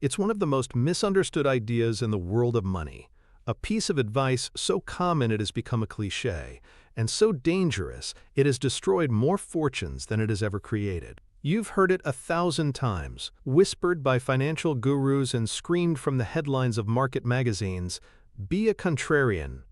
It's one of the most misunderstood ideas in the world of money, a piece of advice so common it has become a cliché, and so dangerous it has destroyed more fortunes than it has ever created. You've heard it 1,000 times, whispered by financial gurus and screamed from the headlines of market magazines, "Be a contrarian."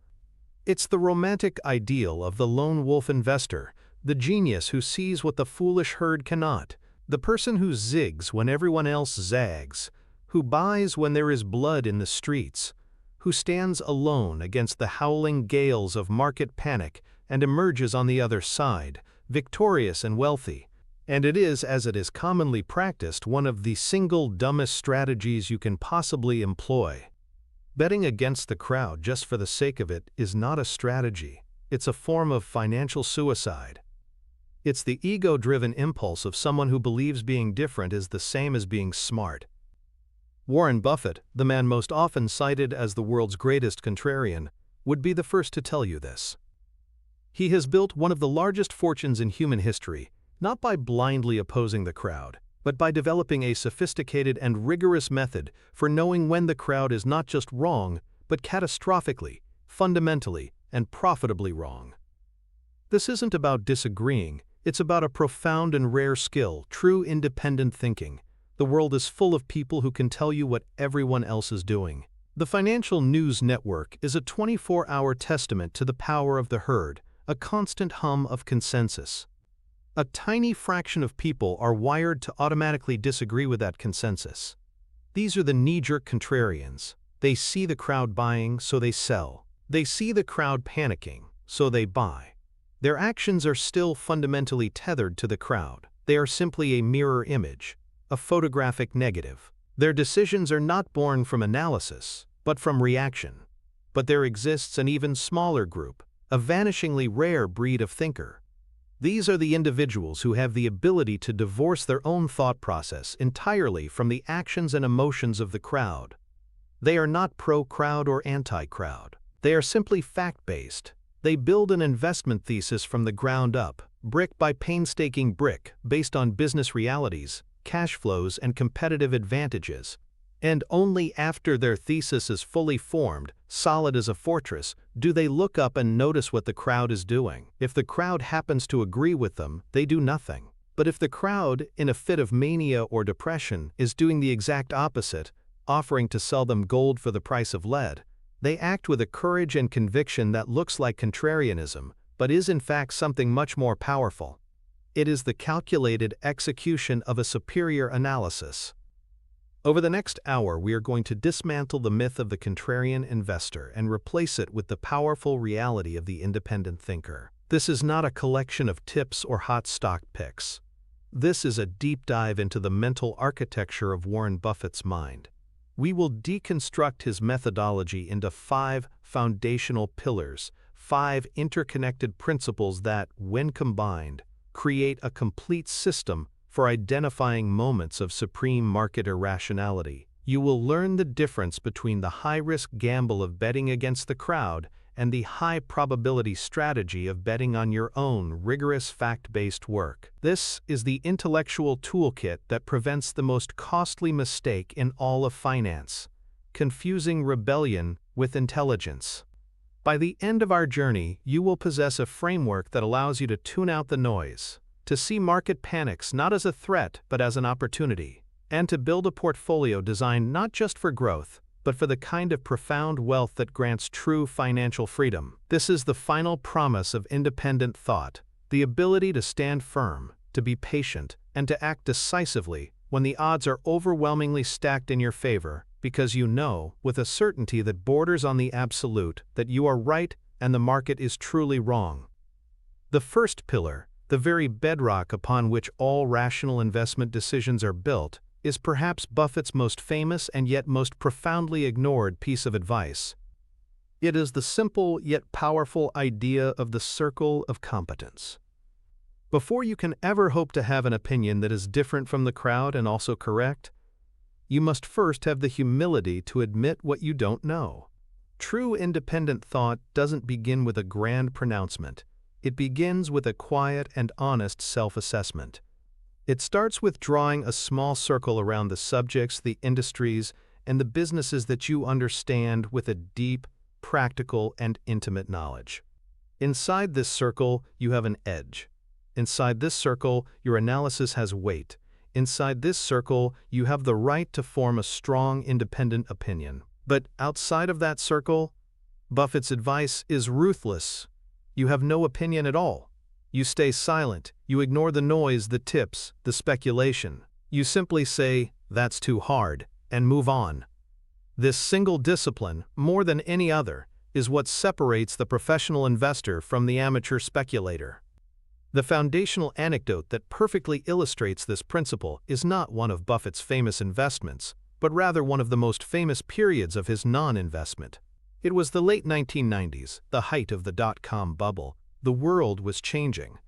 It's the romantic ideal of the lone wolf investor, the genius who sees what the foolish herd cannot, the person who zigs when everyone else zags, who buys when there is blood in the streets, who stands alone against the howling gales of market panic and emerges on the other side, victorious and wealthy. And it is, as it is commonly practiced, one of the single dumbest strategies you can possibly employ. Betting against the crowd just for the sake of it is not a strategy. It's a form of financial suicide. It's the ego-driven impulse of someone who believes being different is the same as being smart. Warren Buffett, the man most often cited as the world's greatest contrarian, would be the first to tell you this. He has built one of the largest fortunes in human history, not by blindly opposing the crowd, but by developing a sophisticated and rigorous method for knowing when the crowd is not just wrong, but catastrophically, fundamentally, and profitably wrong. This isn't about disagreeing, it's about a profound and rare skill, true independent thinking. The world is full of people who can tell you what everyone else is doing. The financial news network is a 24-hour testament to the power of the herd, a constant hum of consensus. A tiny fraction of people are wired to automatically disagree with that consensus. These are the knee-jerk contrarians. They see the crowd buying, so they sell. They see the crowd panicking, so they buy. Their actions are still fundamentally tethered to the crowd. They are simply a mirror image, a photographic negative. Their decisions are not born from analysis, but from reaction. But there exists an even smaller group, a vanishingly rare breed of thinker. These are the individuals who have the ability to divorce their own thought process entirely from the actions and emotions of the crowd. They are not pro-crowd or anti-crowd. They are simply fact-based. They build an investment thesis from the ground up, brick by painstaking brick, based on business realities, cash flows, and competitive advantages. And only after their thesis is fully formed, solid as a fortress, do they look up and notice what the crowd is doing. If the crowd happens to agree with them, they do nothing. But if the crowd, in a fit of mania or depression, is doing the exact opposite, offering to sell them gold for the price of lead, they act with a courage and conviction that looks like contrarianism, but is in fact something much more powerful. It is the calculated execution of a superior analysis. Over the next hour, we are going to dismantle the myth of the contrarian investor and replace it with the powerful reality of the independent thinker. This is not a collection of tips or hot stock picks. This is a deep dive into the mental architecture of Warren Buffett's mind. We will deconstruct his methodology into 5 foundational pillars, 5 interconnected principles that, when combined, create a complete system for identifying moments of supreme market irrationality. You will learn the difference between the high-risk gamble of betting against the crowd and the high-probability strategy of betting on your own rigorous fact-based work. This is the intellectual toolkit that prevents the most costly mistake in all of finance: confusing rebellion with intelligence. By the end of our journey, you will possess a framework that allows you to tune out the noise, to see market panics not as a threat but as an opportunity, and to build a portfolio designed not just for growth, but for the kind of profound wealth that grants true financial freedom. This is the final promise of independent thought, the ability to stand firm, to be patient, and to act decisively when the odds are overwhelmingly stacked in your favor, because you know, with a certainty that borders on the absolute, that you are right and the market is truly wrong. The first pillar, the very bedrock upon which all rational investment decisions are built, is perhaps Buffett's most famous and yet most profoundly ignored piece of advice. It is the simple yet powerful idea of the circle of competence. Before you can ever hope to have an opinion that is different from the crowd and also correct, you must first have the humility to admit what you don't know. True independent thought doesn't begin with a grand pronouncement. It begins with a quiet and honest self-assessment. It starts with drawing a small circle around the subjects, the industries, and the businesses that you understand with a deep, practical, and intimate knowledge. Inside this circle, you have an edge. Inside this circle, your analysis has weight. Inside this circle, you have the right to form a strong, independent opinion. But outside of that circle, Buffett's advice is ruthless. You have no opinion at all. You stay silent. You ignore the noise, the tips, the speculation. You simply say, "That's too hard," and move on. This single discipline, more than any other, is what separates the professional investor from the amateur speculator. The foundational anecdote that perfectly illustrates this principle is not one of Buffett's famous investments, but rather one of the most famous periods of his non-investment. It was the late 1990s, the height of the dot-com bubble. The world was changing.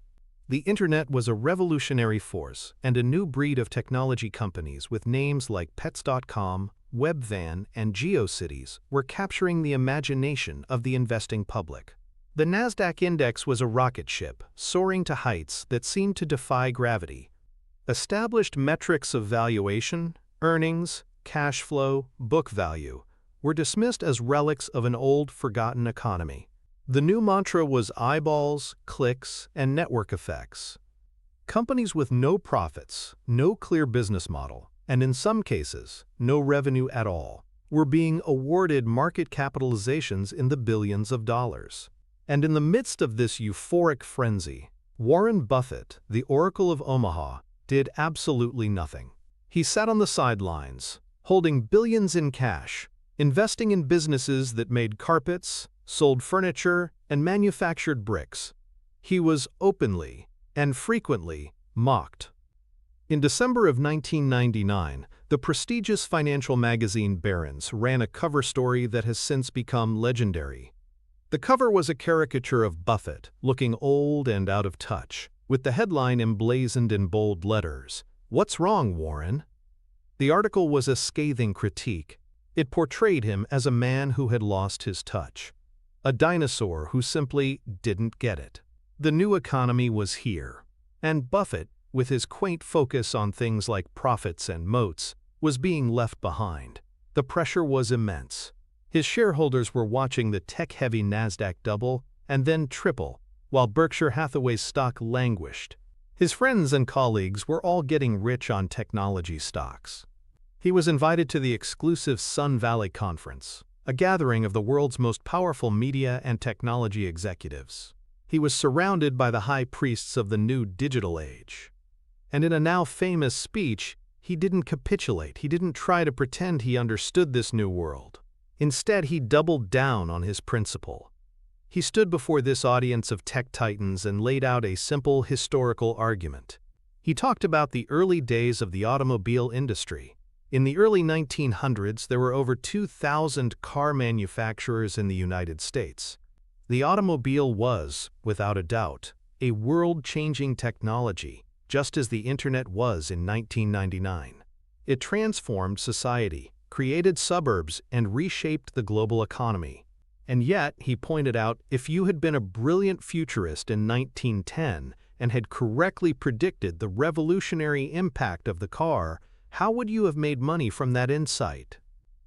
The internet was a revolutionary force, and a new breed of technology companies with names like Pets.com, Webvan, and GeoCities were capturing the imagination of the investing public. The Nasdaq index was a rocket ship, soaring to heights that seemed to defy gravity. Established metrics of valuation, earnings, cash flow, book value were dismissed as relics of an old, forgotten economy. The new mantra was eyeballs, clicks, and network effects. Companies with no profits, no clear business model, and in some cases, no revenue at all, were being awarded market capitalizations in the billions of dollars. And in the midst of this euphoric frenzy, Warren Buffett, the Oracle of Omaha, did absolutely nothing. He sat on the sidelines, holding billions in cash, investing in businesses that made carpets, sold furniture, and manufactured bricks. He was openly and frequently mocked. In December of 1999, the prestigious financial magazine Barron's ran a cover story that has since become legendary. The cover was a caricature of Buffett, looking old and out of touch, with the headline emblazoned in bold letters, "What's wrong, Warren?" The article was a scathing critique. It portrayed him as a man who had lost his touch, a dinosaur who simply didn't get it. The new economy was here, and Buffett, with his quaint focus on things like profits and moats, was being left behind. The pressure was immense. His shareholders were watching the tech-heavy Nasdaq double and then triple, while Berkshire Hathaway's stock languished. His friends and colleagues were all getting rich on technology stocks. He was invited to the exclusive Sun Valley Conference, a gathering of the world's most powerful media and technology executives. He was surrounded by the high priests of the new digital age. And in a now famous speech, he didn't capitulate. He didn't try to pretend he understood this new world. Instead, he doubled down on his principle. He stood before this audience of tech titans and laid out a simple historical argument. He talked about the early days of the automobile industry. In the early 1900s, there were over 2,000 car manufacturers in the United States. The automobile was, without a doubt, a world-changing technology, just as the internet was in 1999. It transformed society, created suburbs, and reshaped the global economy. And yet, he pointed out, if you had been a brilliant futurist in 1910 and had correctly predicted the revolutionary impact of the car, how would you have made money from that insight?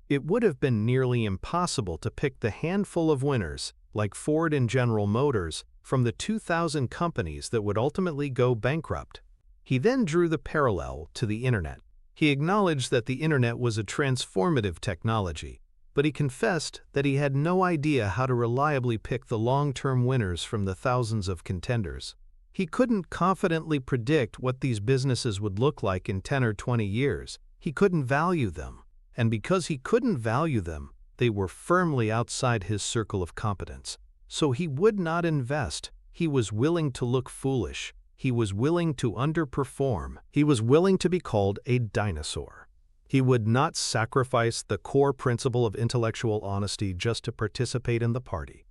It would have been nearly impossible to pick the handful of winners, like Ford and General Motors, from the 2,000 companies that would ultimately go bankrupt. He then drew the parallel to the internet. He acknowledged that the internet was a transformative technology, but he confessed that he had no idea how to reliably pick the long-term winners from the thousands of contenders. He couldn't confidently predict what these businesses would look like in 10 or 20 years. He couldn't value them. And because he couldn't value them, they were firmly outside his circle of competence. So he would not invest. He was willing to look foolish. He was willing to underperform. He was willing to be called a dinosaur. He would not sacrifice the core principle of intellectual honesty just to participate in the party.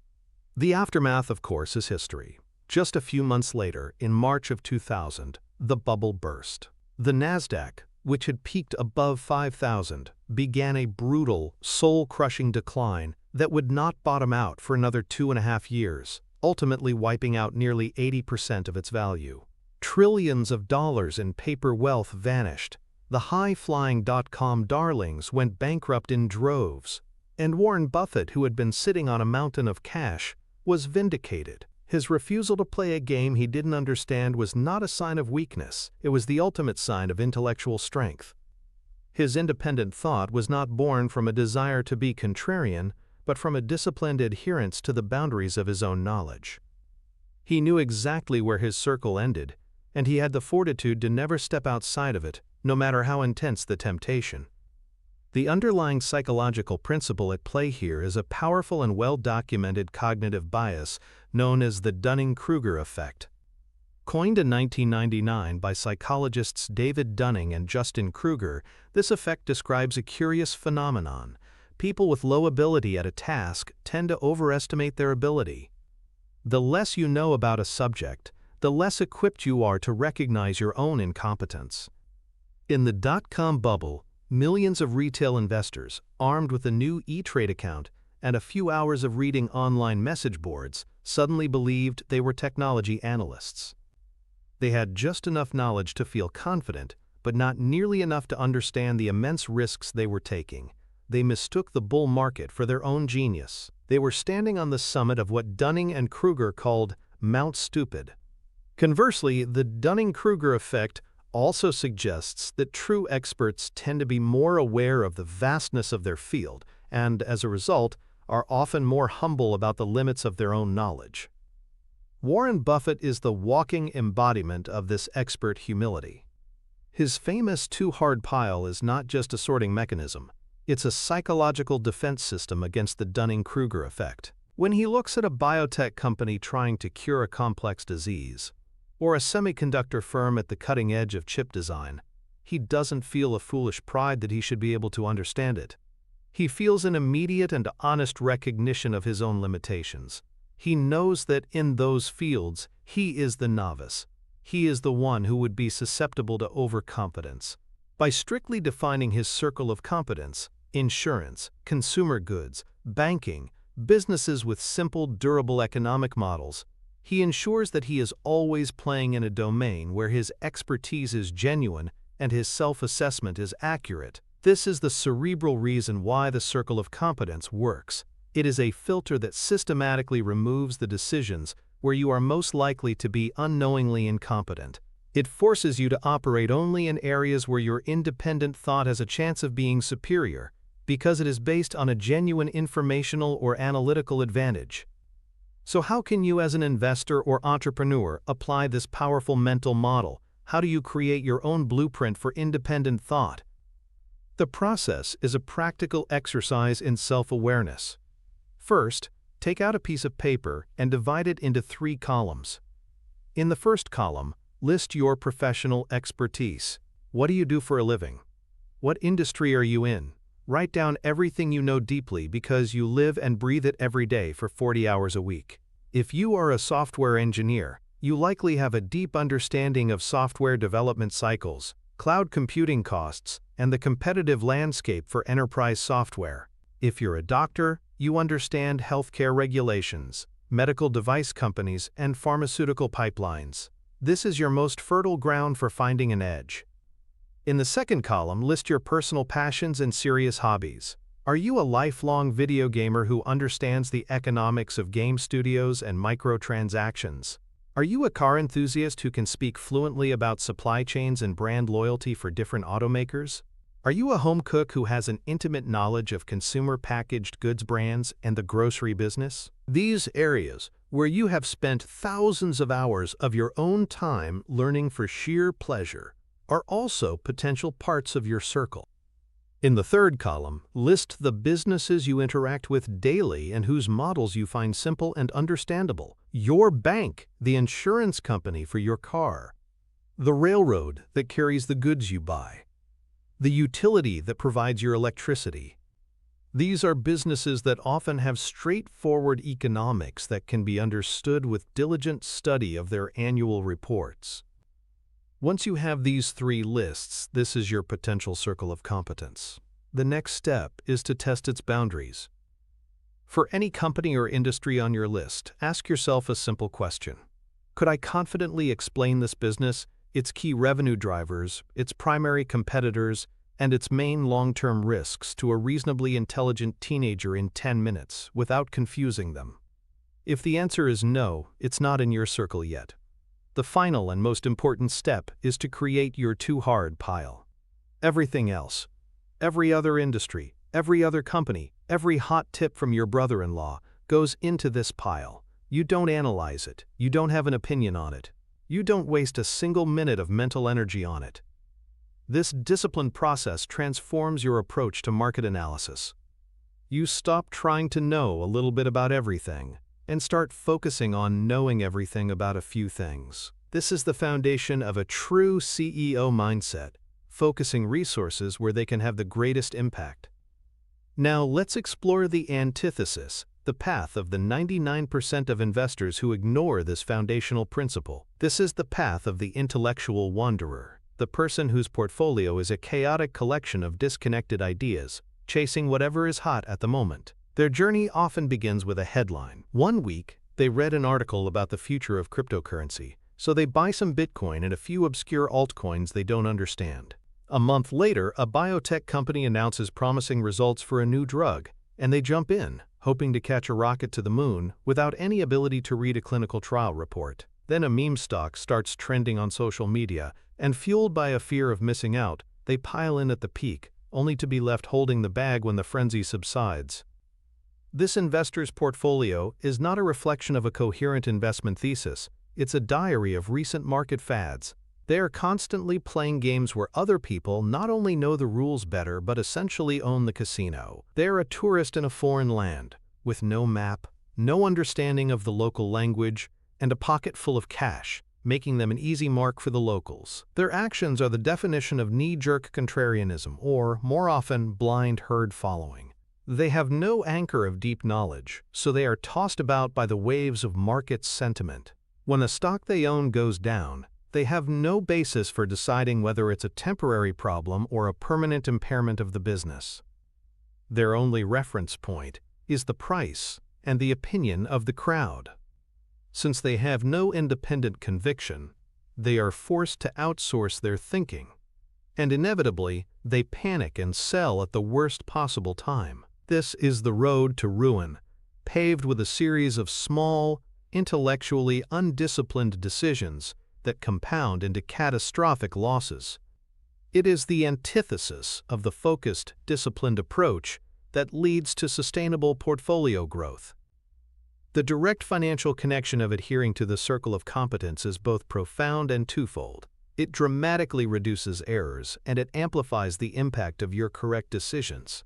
The aftermath, of course, is history. Just a few months later, in March of 2000, the bubble burst. The Nasdaq, which had peaked above 5,000, began a brutal, soul-crushing decline that would not bottom out for another 2.5 years, ultimately wiping out nearly 80% of its value. Trillions of dollars in paper wealth vanished. The high-flying dot-com darlings went bankrupt in droves. And Warren Buffett, who had been sitting on a mountain of cash, was vindicated. His refusal to play a game he didn't understand was not a sign of weakness, it was the ultimate sign of intellectual strength. His independent thought was not born from a desire to be contrarian, but from a disciplined adherence to the boundaries of his own knowledge. He knew exactly where his circle ended, and he had the fortitude to never step outside of it, no matter how intense the temptation. The underlying psychological principle at play here is a powerful and well-documented cognitive bias known as the Dunning-Kruger effect. Coined in 1999 by psychologists David Dunning and Justin Kruger, this effect describes a curious phenomenon. People with low ability at a task tend to overestimate their ability. The less you know about a subject, the less equipped you are to recognize your own incompetence. In the dot-com bubble, millions of retail investors, armed with a new E-Trade account and a few hours of reading online message boards, suddenly believed they were technology analysts. They had just enough knowledge to feel confident, but not nearly enough to understand the immense risks they were taking. They mistook the bull market for their own genius. They were standing on the summit of what Dunning and Kruger called Mount Stupid. Conversely, the Dunning-Kruger effect also suggests that true experts tend to be more aware of the vastness of their field and, as a result, are often more humble about the limits of their own knowledge. Warren Buffett is the walking embodiment of this expert humility. His famous too-hard pile is not just a sorting mechanism. It's a psychological defense system against the Dunning-Kruger effect. When he looks at a biotech company trying to cure a complex disease, or a semiconductor firm at the cutting edge of chip design, he doesn't feel a foolish pride that he should be able to understand it. He feels an immediate and honest recognition of his own limitations. He knows that in those fields, he is the novice. He is the one who would be susceptible to overconfidence. By strictly defining his circle of competence, insurance, consumer goods, banking, businesses with simple, durable economic models, he ensures that he is always playing in a domain where his expertise is genuine and his self-assessment is accurate. This is the cerebral reason why the circle of competence works. It is a filter that systematically removes the decisions where you are most likely to be unknowingly incompetent. It forces you to operate only in areas where your independent thought has a chance of being superior, because it is based on a genuine informational or analytical advantage. So how can you as an investor or entrepreneur apply this powerful mental model? How do you create your own blueprint for independent thought? The process is a practical exercise in self-awareness. First, take out a piece of paper and divide it into 3 columns. In the first column, list your professional expertise. What do you do for a living? What industry are you in? Write down everything you know deeply because you live and breathe it every day for 40 hours a week. If you are a software engineer, you likely have a deep understanding of software development cycles, cloud computing costs, and the competitive landscape for enterprise software. If you're a doctor, you understand healthcare regulations, medical device companies, and pharmaceutical pipelines. This is your most fertile ground for finding an edge. In the second column, list your personal passions and serious hobbies. Are you a lifelong video gamer who understands the economics of game studios and microtransactions? Are you a car enthusiast who can speak fluently about supply chains and brand loyalty for different automakers? Are you a home cook who has an intimate knowledge of consumer packaged goods brands and the grocery business? These areas, where you have spent thousands of hours of your own time learning for sheer pleasure, are also potential parts of your circle. In the third column, list the businesses you interact with daily and whose models you find simple and understandable. Your bank, the insurance company for your car, the railroad that carries the goods you buy, the utility that provides your electricity. These are businesses that often have straightforward economics that can be understood with diligent study of their annual reports. Once you have these 3 lists, this is your potential circle of competence. The next step is to test its boundaries. For any company or industry on your list, ask yourself a simple question. Could I confidently explain this business, its key revenue drivers, its primary competitors, and its main long-term risks to a reasonably intelligent teenager in 10 minutes without confusing them? If the answer is no, it's not in your circle yet. The final and most important step is to create your too hard pile. Everything else, every other industry, every other company, every hot tip from your brother-in-law goes into this pile. You don't analyze it, you don't have an opinion on it, you don't waste a single minute of mental energy on it. This disciplined process transforms your approach to market analysis. You stop trying to know a little bit about everything and start focusing on knowing everything about a few things. This is the foundation of a true CEO mindset, focusing resources where they can have the greatest impact. Now let's explore the antithesis, the path of the 99% of investors who ignore this foundational principle. This is the path of the intellectual wanderer, the person whose portfolio is a chaotic collection of disconnected ideas, chasing whatever is hot at the moment. Their journey often begins with a headline. One week, they read an article about the future of cryptocurrency, so they buy some Bitcoin and a few obscure altcoins they don't understand. A month later, a biotech company announces promising results for a new drug, and they jump in, hoping to catch a rocket to the moon without any ability to read a clinical trial report. Then a meme stock starts trending on social media, and fueled by a fear of missing out, they pile in at the peak, only to be left holding the bag when the frenzy subsides. This investor's portfolio is not a reflection of a coherent investment thesis, it's a diary of recent market fads. They are constantly playing games where other people not only know the rules better but essentially own the casino. They are a tourist in a foreign land, with no map, no understanding of the local language, and a pocket full of cash, making them an easy mark for the locals. Their actions are the definition of knee-jerk contrarianism, or, more often, blind herd following. They have no anchor of deep knowledge, so they are tossed about by the waves of market sentiment. When a stock they own goes down, they have no basis for deciding whether it's a temporary problem or a permanent impairment of the business. Their only reference point is the price and the opinion of the crowd. Since they have no independent conviction, they are forced to outsource their thinking, and inevitably, they panic and sell at the worst possible time. This is the road to ruin, paved with a series of small, intellectually undisciplined decisions that compound into catastrophic losses. It is the antithesis of the focused, disciplined approach that leads to sustainable portfolio growth. The direct financial connection of adhering to the circle of competence is both profound and twofold. It dramatically reduces errors and it amplifies the impact of your correct decisions.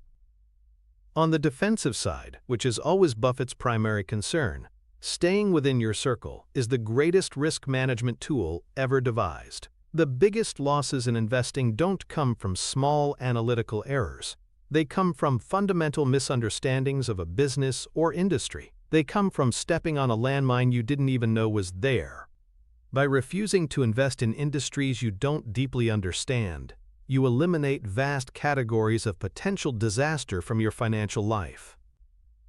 On the defensive side, which is always Buffett's primary concern, staying within your circle is the greatest risk management tool ever devised. The biggest losses in investing don't come from small analytical errors. They come from fundamental misunderstandings of a business or industry. They come from stepping on a landmine you didn't even know was there. By refusing to invest in industries you don't deeply understand, you eliminate vast categories of potential disaster from your financial life.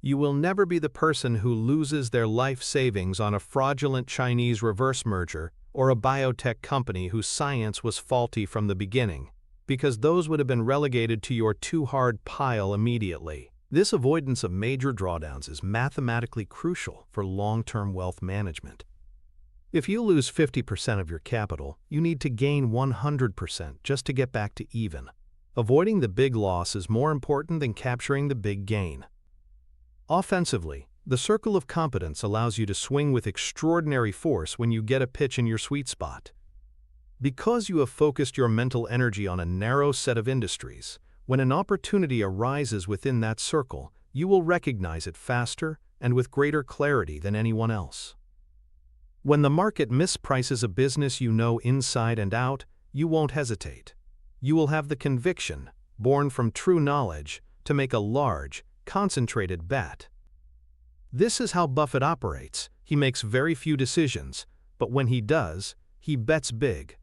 You will never be the person who loses their life savings on a fraudulent Chinese reverse merger or a biotech company whose science was faulty from the beginning, because those would have been relegated to your too hard pile immediately. This avoidance of major drawdowns is mathematically crucial for long-term wealth management. If you lose 50% of your capital, you need to gain 100% just to get back to even. Avoiding the big loss is more important than capturing the big gain. Offensively, the circle of competence allows you to swing with extraordinary force when you get a pitch in your sweet spot. Because you have focused your mental energy on a narrow set of industries, when an opportunity arises within that circle, you will recognize it faster and with greater clarity than anyone else. When the market misprices a business you know inside and out, you won't hesitate. You will have the conviction, born from true knowledge, to make a large, concentrated bet. This is how Buffett operates. He makes very few decisions, but when he does, he bets big.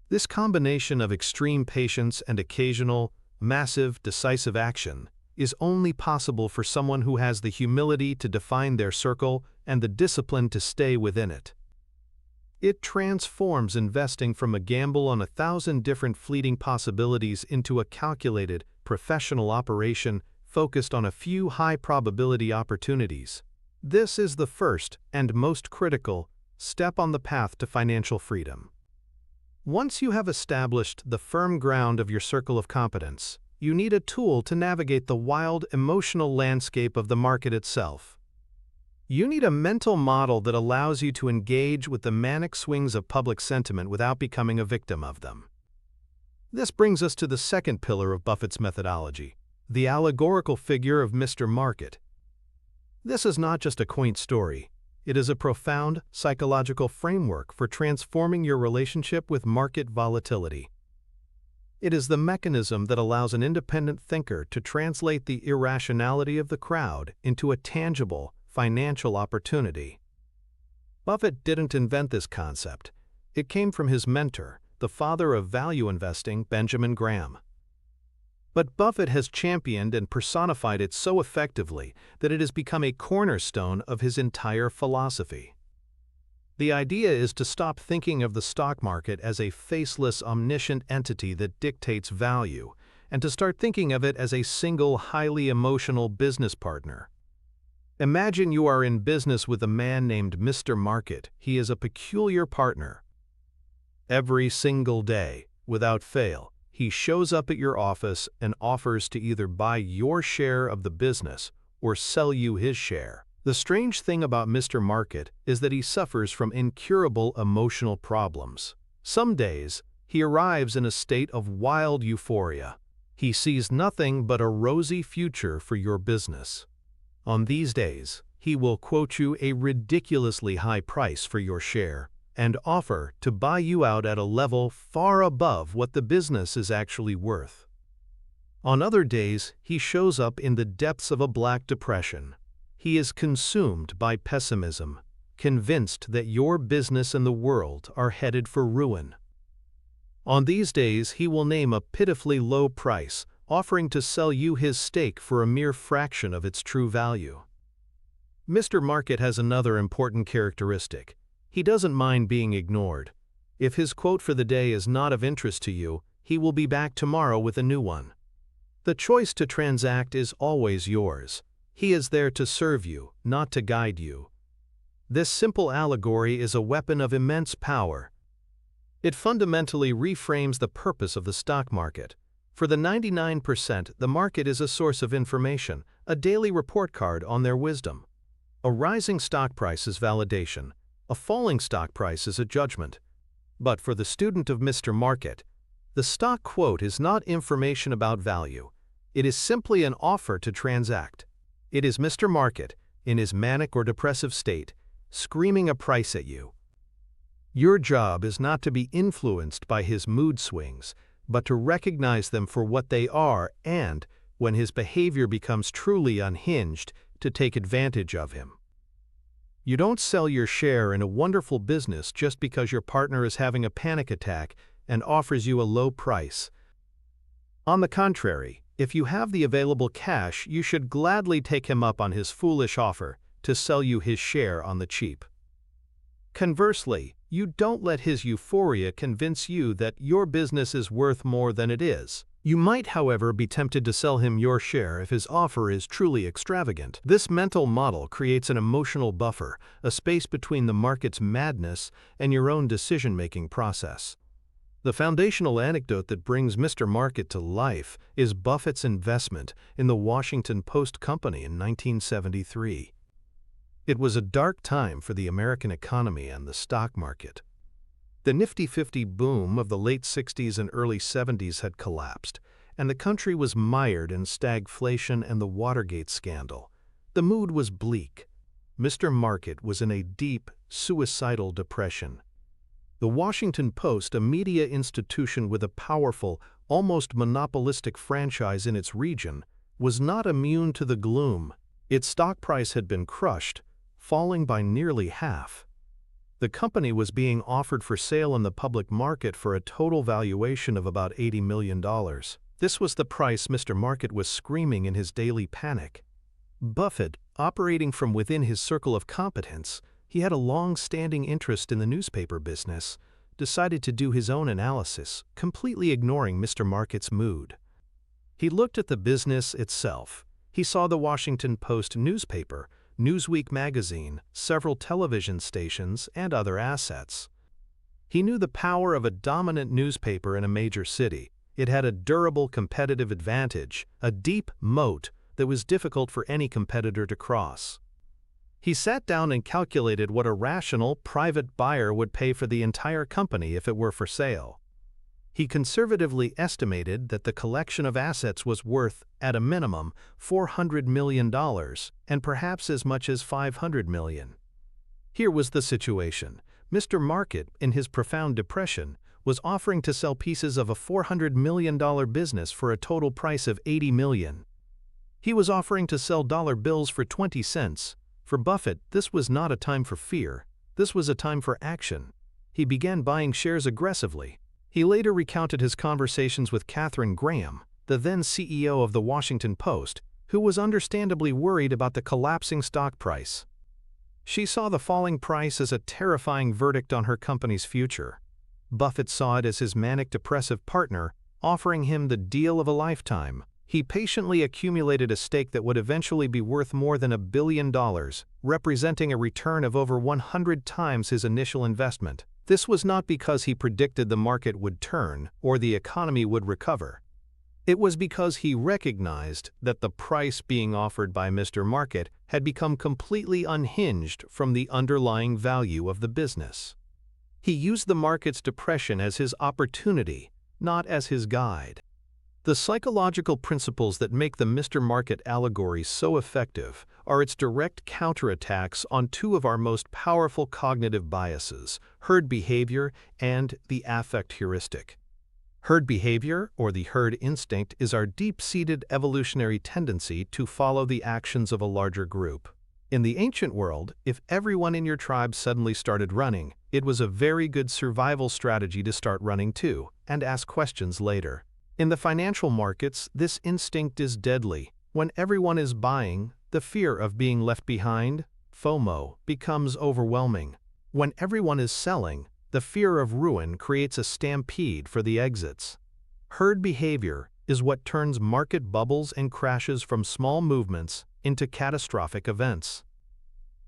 This combination of extreme patience and occasional, massive, decisive action is only possible for someone who has the humility to define their circle and the discipline to stay within it. It transforms investing from a gamble on 1,000 different fleeting possibilities into a calculated, professional operation focused on a few high-probability opportunities. This is the first and most critical step on the path to financial freedom. Once you have established the firm ground of your circle of competence, you need a tool to navigate the wild, emotional landscape of the market itself. You need a mental model that allows you to engage with the manic swings of public sentiment without becoming a victim of them. This brings us to the second pillar of Buffett's methodology, the allegorical figure of Mr. Market. This is not just a quaint story. It is a profound psychological framework for transforming your relationship with market volatility. It is the mechanism that allows an independent thinker to translate the irrationality of the crowd into a tangible, financial opportunity. Buffett didn't invent this concept. It came from his mentor, the father of value investing, Benjamin Graham. But Buffett has championed and personified it so effectively that it has become a cornerstone of his entire philosophy. The idea is to stop thinking of the stock market as a faceless, omniscient entity that dictates value, and to start thinking of it as a single, highly emotional business partner. Imagine you are in business with a man named Mr. Market. He is a peculiar partner. Every single day, without fail, he shows up at your office and offers to either buy your share of the business or sell you his share. The strange thing about Mr. Market is that he suffers from incurable emotional problems. Some days, he arrives in a state of wild euphoria. He sees nothing but a rosy future for your business. On these days, he will quote you a ridiculously high price for your share and offer to buy you out at a level far above what the business is actually worth. On other days, he shows up in the depths of a black depression. He is consumed by pessimism, convinced that your business and the world are headed for ruin. On these days, he will name a pitifully low price, offering to sell you his stake for a mere fraction of its true value. Mr. Market has another important characteristic. He doesn't mind being ignored. If his quote for the day is not of interest to you, he will be back tomorrow with a new one. The choice to transact is always yours. He is there to serve you, not to guide you. This simple allegory is a weapon of immense power. It fundamentally reframes the purpose of the stock market. For the 99%, the market is a source of information, a daily report card on their wisdom. A rising stock price is validation. A falling stock price is a judgment. But for the student of Mr. Market, the stock quote is not information about value. It is simply an offer to transact. It is Mr. Market, in his manic or depressive state, screaming a price at you. Your job is not to be influenced by his mood swings, but to recognize them for what they are and, when his behavior becomes truly unhinged, to take advantage of him. You don't sell your share in a wonderful business just because your partner is having a panic attack and offers you a low price. On the contrary, if you have the available cash, you should gladly take him up on his foolish offer to sell you his share on the cheap. Conversely, you don't let his euphoria convince you that your business is worth more than it is. You might, however, be tempted to sell him your share if his offer is truly extravagant. This mental model creates an emotional buffer, a space between the market's madness and your own decision-making process. The foundational anecdote that brings Mr. Market to life is Buffett's investment in the Washington Post Company in 1973. It was a dark time for the American economy and the stock market. The Nifty 50 boom of the late 60s and early 70s had collapsed, and the country was mired in stagflation and the Watergate scandal. The mood was bleak. Mr. Market was in a deep, suicidal depression. The Washington Post, a media institution with a powerful, almost monopolistic franchise in its region, was not immune to the gloom. Its stock price had been crushed, falling by nearly half. The company was being offered for sale in the public market for a total valuation of about $80 million. This was the price Mr. Market was screaming in his daily panic. Buffett, operating from within his circle of competence, He had a long-standing interest in the newspaper business, decided to do his own analysis, completely ignoring Mr. Market's mood. He looked at the business itself. He saw the Washington Post newspaper, Newsweek magazine, several television stations, and other assets. He knew the power of a dominant newspaper in a major city. It had a durable competitive advantage, a deep moat that was difficult for any competitor to cross. He sat down and calculated what a rational, private buyer would pay for the entire company if it were for sale. He conservatively estimated that the collection of assets was worth, at a minimum, $400 million, and perhaps as much as $500 million. Here was the situation. Mr. Market, in his profound depression, was offering to sell pieces of a $400 million business for a total price of $80 million. He was offering to sell dollar bills for 20 cents. For Buffett, this was not a time for fear. This was a time for action. He began buying shares aggressively. He later recounted his conversations with Katharine Graham, the then CEO of the Washington Post, who was understandably worried about the collapsing stock price. She saw the falling price as a terrifying verdict on her company's future. Buffett saw it as his manic-depressive partner, offering him the deal of a lifetime. He patiently accumulated a stake that would eventually be worth more than $1 billion, representing a return of over 100 times his initial investment. This was not because he predicted the market would turn or the economy would recover. It was because he recognized that the price being offered by Mr. Market had become completely unhinged from the underlying value of the business. He used the market's depression as his opportunity, not as his guide. The psychological principles that make the Mr. Market allegory so effective are its direct counterattacks on two of our most powerful cognitive biases, herd behavior and the affect heuristic. Herd behavior, or the herd instinct, is our deep-seated evolutionary tendency to follow the actions of a larger group. In the ancient world, if everyone in your tribe suddenly started running, it was a very good survival strategy to start running too, and ask questions later. In the financial markets, this instinct is deadly. When everyone is buying, the fear of being left behind, FOMO, becomes overwhelming. When everyone is selling, the fear of ruin creates a stampede for the exits. Herd behavior is what turns market bubbles and crashes from small movements into catastrophic events.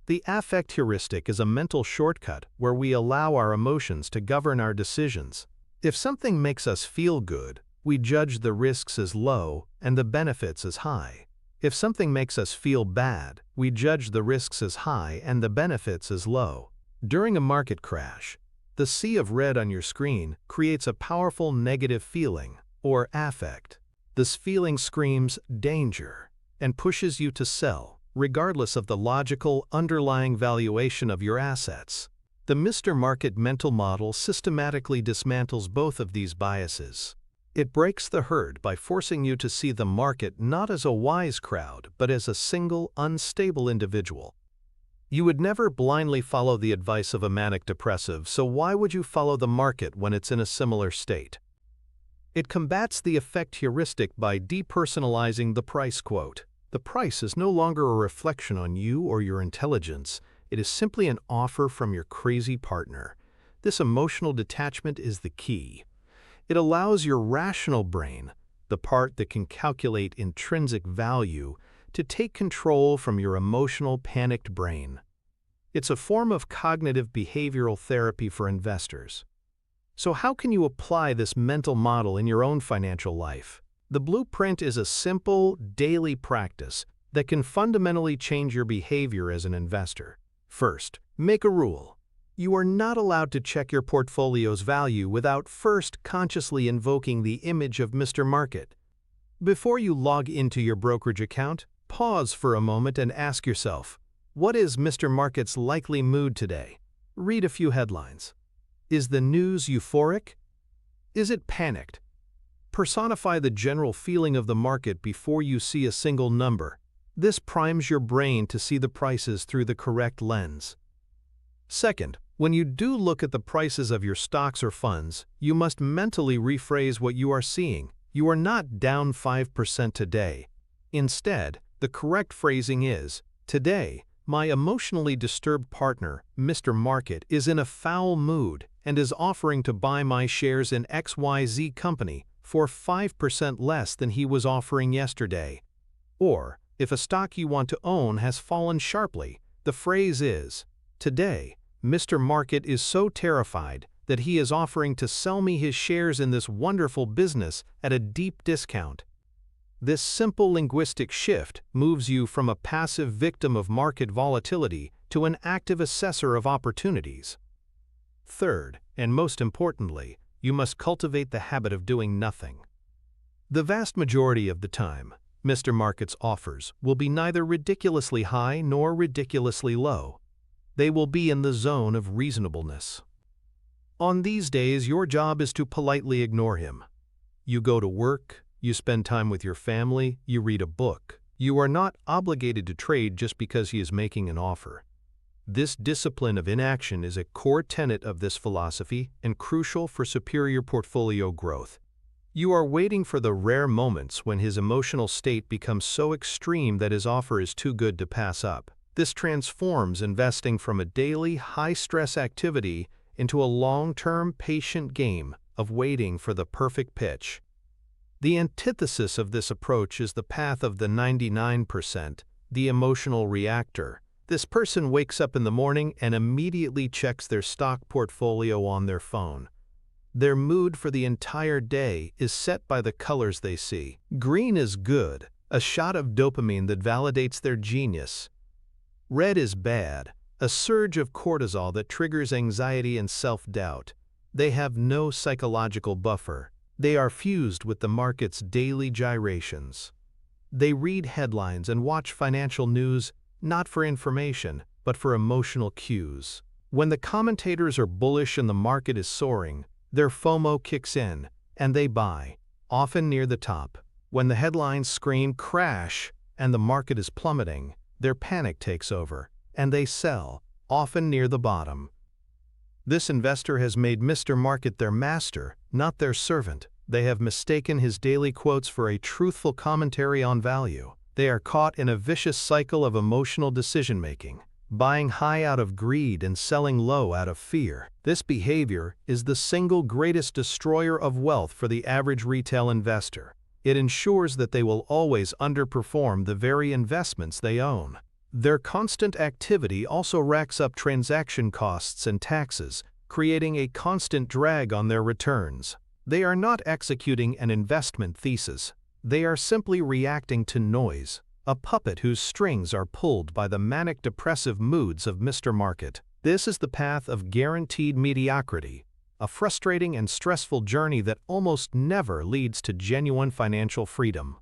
The affect heuristic is a mental shortcut where we allow our emotions to govern our decisions. If something makes us feel good, we judge the risks as low and the benefits as high. If something makes us feel bad, we judge the risks as high and the benefits as low. During a market crash, the sea of red on your screen creates a powerful negative feeling, or affect. This feeling screams danger and pushes you to sell, regardless of the logical underlying valuation of your assets. The Mr. Market mental model systematically dismantles both of these biases. It breaks the herd by forcing you to see the market not as a wise crowd, but as a single, unstable individual. You would never blindly follow the advice of a manic depressive, so why would you follow the market when it's in a similar state? It combats the affect heuristic by depersonalizing the price quote. The price is no longer a reflection on you or your intelligence. It is simply an offer from your crazy partner. This emotional detachment is the key. It allows your rational brain, the part that can calculate intrinsic value, to take control from your emotional, panicked brain. It's a form of cognitive behavioral therapy for investors. So how can you apply this mental model in your own financial life? The blueprint is a simple, daily practice that can fundamentally change your behavior as an investor. First, make a rule. You are not allowed to check your portfolio's value without first consciously invoking the image of Mr. Market. Before you log into your brokerage account, pause for a moment and ask yourself, what is Mr. Market's likely mood today? Read a few headlines. Is the news euphoric? Is it panicked? Personify the general feeling of the market before you see a single number. This primes your brain to see the prices through the correct lens. Second, when you do look at the prices of your stocks or funds, you must mentally rephrase what you are seeing. You are not down 5% today. Instead, the correct phrasing is, today, My emotionally disturbed partner, Mr. Market, is in a foul mood and is offering to buy my shares in XYZ company for 5% less than he was offering yesterday. Or, if a stock you want to own has fallen sharply, the phrase is, "Today, Mr. Market is so terrified that he is offering to sell me his shares in this wonderful business at a deep discount." This simple linguistic shift moves you from a passive victim of market volatility to an active assessor of opportunities. Third, and most importantly, you must cultivate the habit of doing nothing. The vast majority of the time, Mr. Market's offers will be neither ridiculously high nor ridiculously low. They will be in the zone of reasonableness. On these days, your job is to politely ignore him. You go to work, you spend time with your family, you read a book. You are not obligated to trade just because he is making an offer. This discipline of inaction is a core tenet of this philosophy and crucial for superior portfolio growth. You are waiting for the rare moments when his emotional state becomes so extreme that his offer is too good to pass up. This transforms investing from a daily, high-stress activity into a long-term, patient game of waiting for the perfect pitch. The antithesis of this approach is the path of the 99%, the emotional reactor. This person wakes up in the morning and immediately checks their stock portfolio on their phone. Their mood for the entire day is set by the colors they see. Green is good, a shot of dopamine that validates their genius. Red is bad, a surge of cortisol that triggers anxiety and self-doubt. They have no psychological buffer. They are fused with the market's daily gyrations. They read headlines and watch financial news not for information, but for emotional cues. When the commentators are bullish and the market is soaring, their FOMO kicks in, and they buy, often near the top. When the headlines scream crash and the market is plummeting, their panic takes over, and they sell, often near the bottom. This investor has made Mr. Market their master, not their servant. They have mistaken his daily quotes for a truthful commentary on value. They are caught in a vicious cycle of emotional decision-making, buying high out of greed and selling low out of fear. This behavior is the single greatest destroyer of wealth for the average retail investor. It ensures that they will always underperform the very investments they own. Their constant activity also racks up transaction costs and taxes, creating a constant drag on their returns. They are not executing an investment thesis. They are simply reacting to noise, a puppet whose strings are pulled by the manic-depressive moods of Mr. Market. This is the path of guaranteed mediocrity, a frustrating and stressful journey that almost never leads to genuine financial freedom.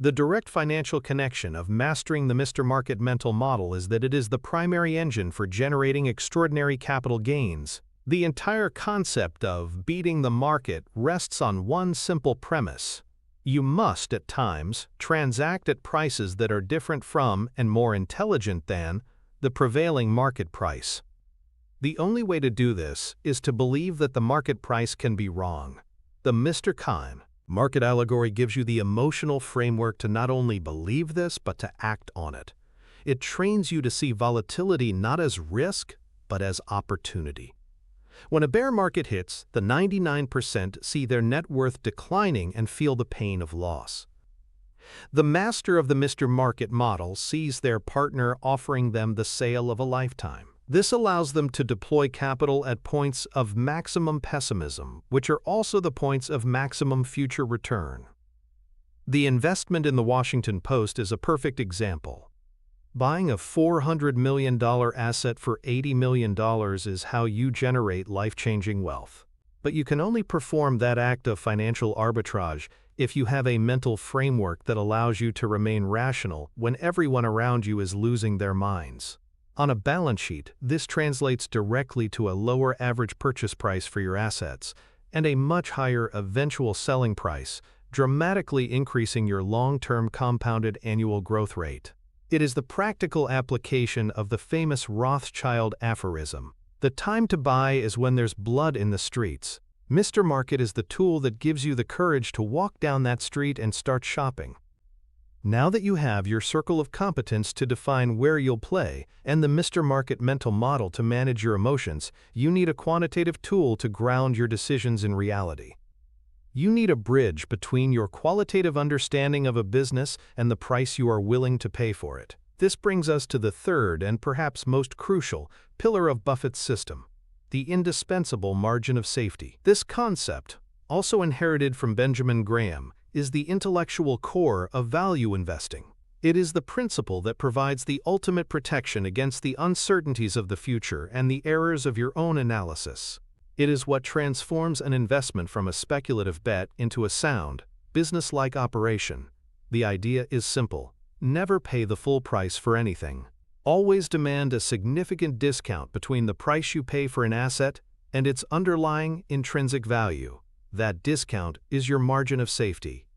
The direct financial connection of mastering the Mr. Market mental model is that it is the primary engine for generating extraordinary capital gains. The entire concept of beating the market rests on one simple premise. You must, at times, transact at prices that are different from and more intelligent than the prevailing market price. The only way to do this is to believe that the market price can be wrong. The Mr. Market allegory gives you the emotional framework to not only believe this, but to act on it. It trains you to see volatility not as risk, but as opportunity. When a bear market hits, the 99% see their net worth declining and feel the pain of loss. The master of the Mr. Market model sees their partner offering them the sale of a lifetime. This allows them to deploy capital at points of maximum pessimism, which are also the points of maximum future return. The investment in the Washington Post is a perfect example. Buying a $400 million asset for $80 million is how you generate life-changing wealth. But you can only perform that act of financial arbitrage if you have a mental framework that allows you to remain rational when everyone around you is losing their minds. On a balance sheet, this translates directly to a lower average purchase price for your assets and a much higher eventual selling price, dramatically increasing your long-term compounded annual growth rate. It is the practical application of the famous Rothschild aphorism. The time to buy is when there's blood in the streets. Mr. Market is the tool that gives you the courage to walk down that street and start shopping. Now that you have your circle of competence to define where you'll play and the Mr. Market mental model to manage your emotions, you need a quantitative tool to ground your decisions in reality. You need a bridge between your qualitative understanding of a business and the price you are willing to pay for it. This brings us to the third and perhaps most crucial pillar of Buffett's system, the indispensable margin of safety. This concept, also inherited from Benjamin Graham, is the intellectual core of value investing. It is the principle that provides the ultimate protection against the uncertainties of the future and the errors of your own analysis. It is what transforms an investment from a speculative bet into a sound, business-like operation. The idea is simple. Never pay the full price for anything. Always demand a significant discount between the price you pay for an asset and its underlying intrinsic value. That discount is your margin of safety.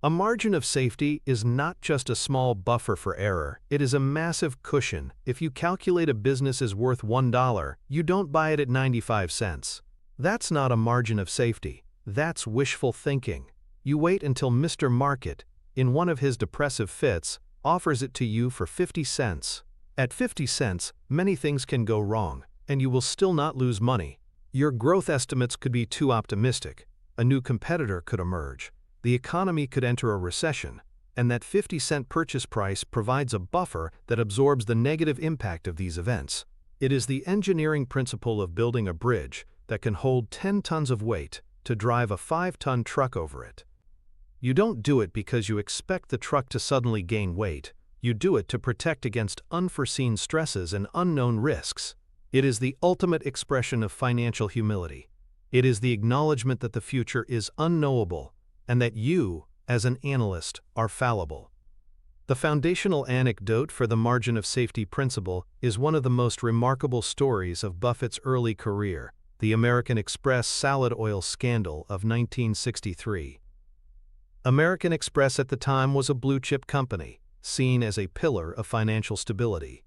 A margin of safety is not just a small buffer for error, it is a massive cushion. If you calculate a business is worth $1, you don't buy it at 95 cents. That's not a margin of safety. That's wishful thinking. You wait until Mr. Market, in one of his depressive fits, offers it to you for 50 cents. At 50 cents, many things can go wrong, and you will still not lose money. Your growth estimates could be too optimistic. A new competitor could emerge. The economy could enter a recession, and that 50-cent purchase price provides a buffer that absorbs the negative impact of these events. It is the engineering principle of building a bridge that can hold 10 tons of weight to drive a 5-ton truck over it. You don't do it because you expect the truck to suddenly gain weight. You do it to protect against unforeseen stresses and unknown risks. It is the ultimate expression of financial humility. It is the acknowledgement that the future is unknowable and that you, as an analyst, are fallible. The foundational anecdote for the margin of safety principle is one of the most remarkable stories of Buffett's early career, the American Express salad oil scandal of 1963. American Express at the time was a blue-chip company, seen as a pillar of financial stability.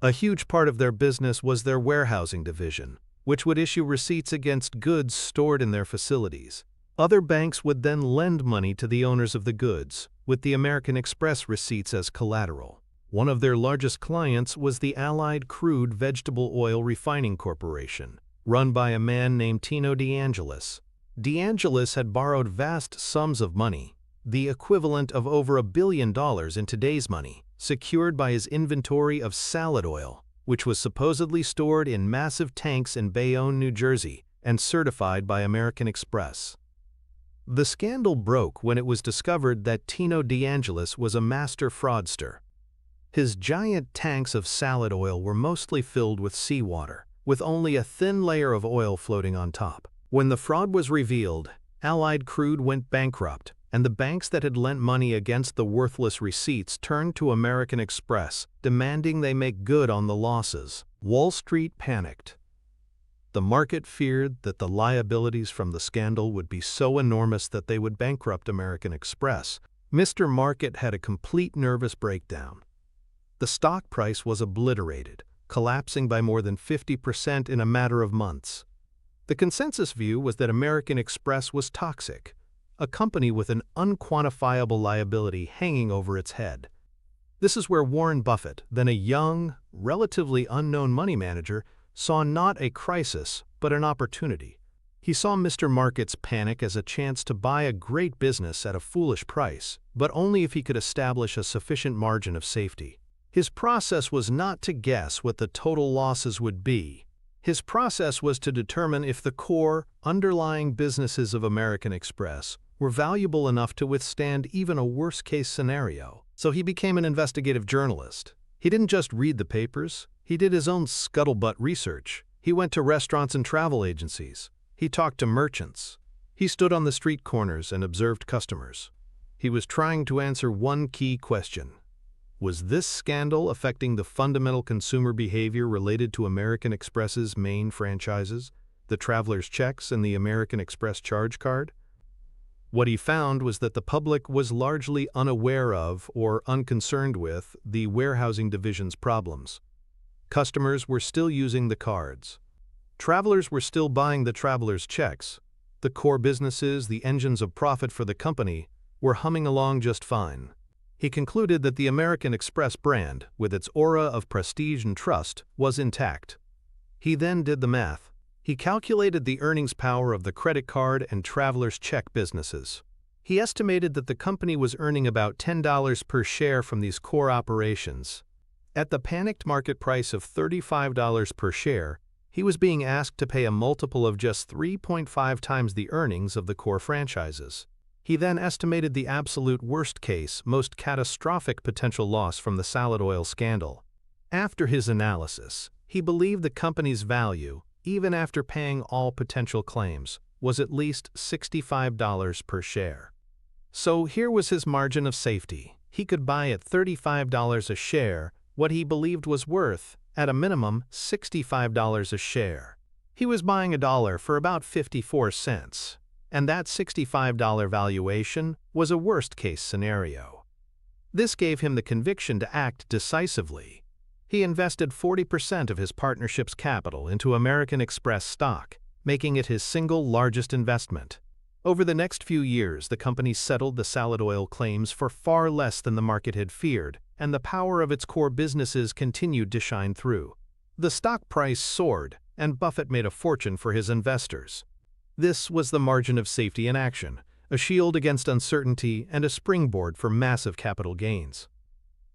A huge part of their business was their warehousing division, which would issue receipts against goods stored in their facilities. Other banks would then lend money to the owners of the goods, with the American Express receipts as collateral. One of their largest clients was the Allied Crude Vegetable Oil Refining Corporation, run by a man named Tino DeAngelis. DeAngelis had borrowed vast sums of money, the equivalent of over $1 billion in today's money, secured by his inventory of salad oil, which was supposedly stored in massive tanks in Bayonne, New Jersey, and certified by American Express. The scandal broke when it was discovered that Tino DeAngelis was a master fraudster. His giant tanks of salad oil were mostly filled with seawater, with only a thin layer of oil floating on top. When the fraud was revealed, Allied Crude went bankrupt, and the banks that had lent money against the worthless receipts turned to American Express, demanding they make good on the losses. Wall Street panicked. The market feared that the liabilities from the scandal would be so enormous that they would bankrupt American Express. Mr. Market had a complete nervous breakdown. The stock price was obliterated, collapsing by more than 50% in a matter of months. The consensus view was that American Express was toxic, a company with an unquantifiable liability hanging over its head. This is where Warren Buffett, then a young, relatively unknown money manager, saw not a crisis, but an opportunity. He saw Mr. Market's panic as a chance to buy a great business at a foolish price, but only if he could establish a sufficient margin of safety. His process was not to guess what the total losses would be. His process was to determine if the core, underlying businesses of American Express were valuable enough to withstand even a worst-case scenario. So he became an investigative journalist. He didn't just read the papers, he did his own scuttlebutt research. He went to restaurants and travel agencies. He talked to merchants. He stood on the street corners and observed customers. He was trying to answer one key question. Was this scandal affecting the fundamental consumer behavior related to American Express's main franchises, the traveler's checks and the American Express charge card? What he found was that the public was largely unaware of or unconcerned with the warehousing division's problems. Customers were still using the cards. Travelers were still buying the traveler's checks. The core businesses, the engines of profit for the company, were humming along just fine. He concluded that the American Express brand, with its aura of prestige and trust, was intact. He then did the math. He calculated the earnings power of the credit card and traveler's check businesses. He estimated that the company was earning about $10 per share from these core operations. At the panicked market price of $35 per share, he was being asked to pay a multiple of just 3.5 times the earnings of the core franchises. He then estimated the absolute worst-case, most catastrophic potential loss from the salad oil scandal. After his analysis, he believed the company's value, even after paying all potential claims, was at least $65 per share. So here was his margin of safety. He could buy at $35 a share what he believed was worth, at a minimum, $65 a share. He was buying a dollar for about 54 cents. And that $65 valuation was a worst-case scenario. This gave him the conviction to act decisively. He invested 40% of his partnership's capital into American Express stock, making it his single largest investment. Over the next few years, the company settled the salad oil claims for far less than the market had feared, and the power of its core businesses continued to shine through. The stock price soared, and Buffett made a fortune for his investors. This was the margin of safety in action, a shield against uncertainty and a springboard for massive capital gains.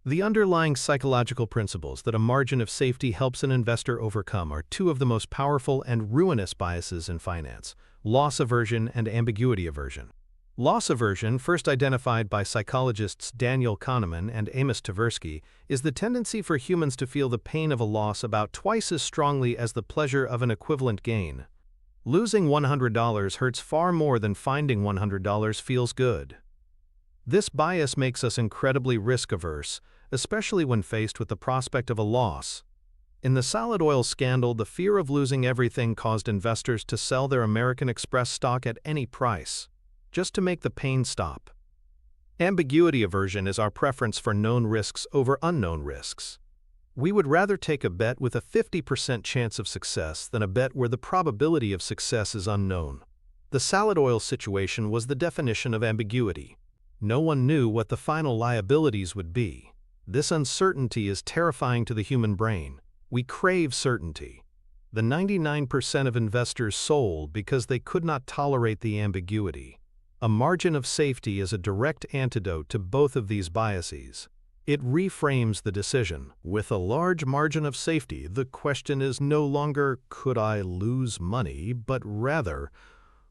The underlying psychological principles that a margin of safety helps an investor overcome are two of the most powerful and ruinous biases in finance: loss aversion and ambiguity aversion. Loss aversion, first identified by psychologists Daniel Kahneman and Amos Tversky, is the tendency for humans to feel the pain of a loss about twice as strongly as the pleasure of an equivalent gain. Losing $100 hurts far more than finding $100 feels good. This bias makes us incredibly risk-averse, especially when faced with the prospect of a loss. In the salad oil scandal, the fear of losing everything caused investors to sell their American Express stock at any price, just to make the pain stop. Ambiguity aversion is our preference for known risks over unknown risks. We would rather take a bet with a 50% chance of success than a bet where the probability of success is unknown. The salad oil situation was the definition of ambiguity. No one knew what the final liabilities would be. This uncertainty is terrifying to the human brain. We crave certainty. The 99% of investors sold because they could not tolerate the ambiguity. A margin of safety is a direct antidote to both of these biases. It reframes the decision. With a large margin of safety, the question is no longer, could I lose money, but rather,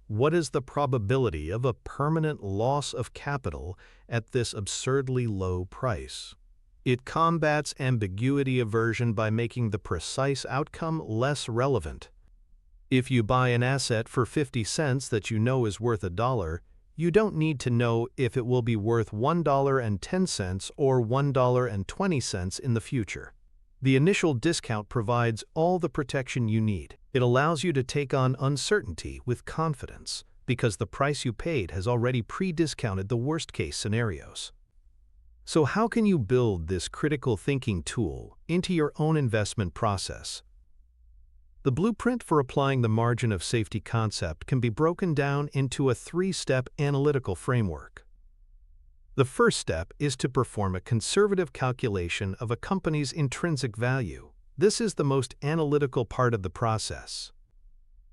what is the probability of a permanent loss of capital at this absurdly low price? It combats ambiguity aversion by making the precise outcome less relevant. If you buy an asset for 50 cents that you know is worth $1, you don't need to know if it will be worth $1.10 or $1.20 in the future. The initial discount provides all the protection you need. It allows you to take on uncertainty with confidence because the price you paid has already pre-discounted the worst-case scenarios. So how can you build this critical thinking tool into your own investment process? The blueprint for applying the margin of safety concept can be broken down into a three-step analytical framework. The first step is to perform a conservative calculation of a company's intrinsic value. This is the most analytical part of the process.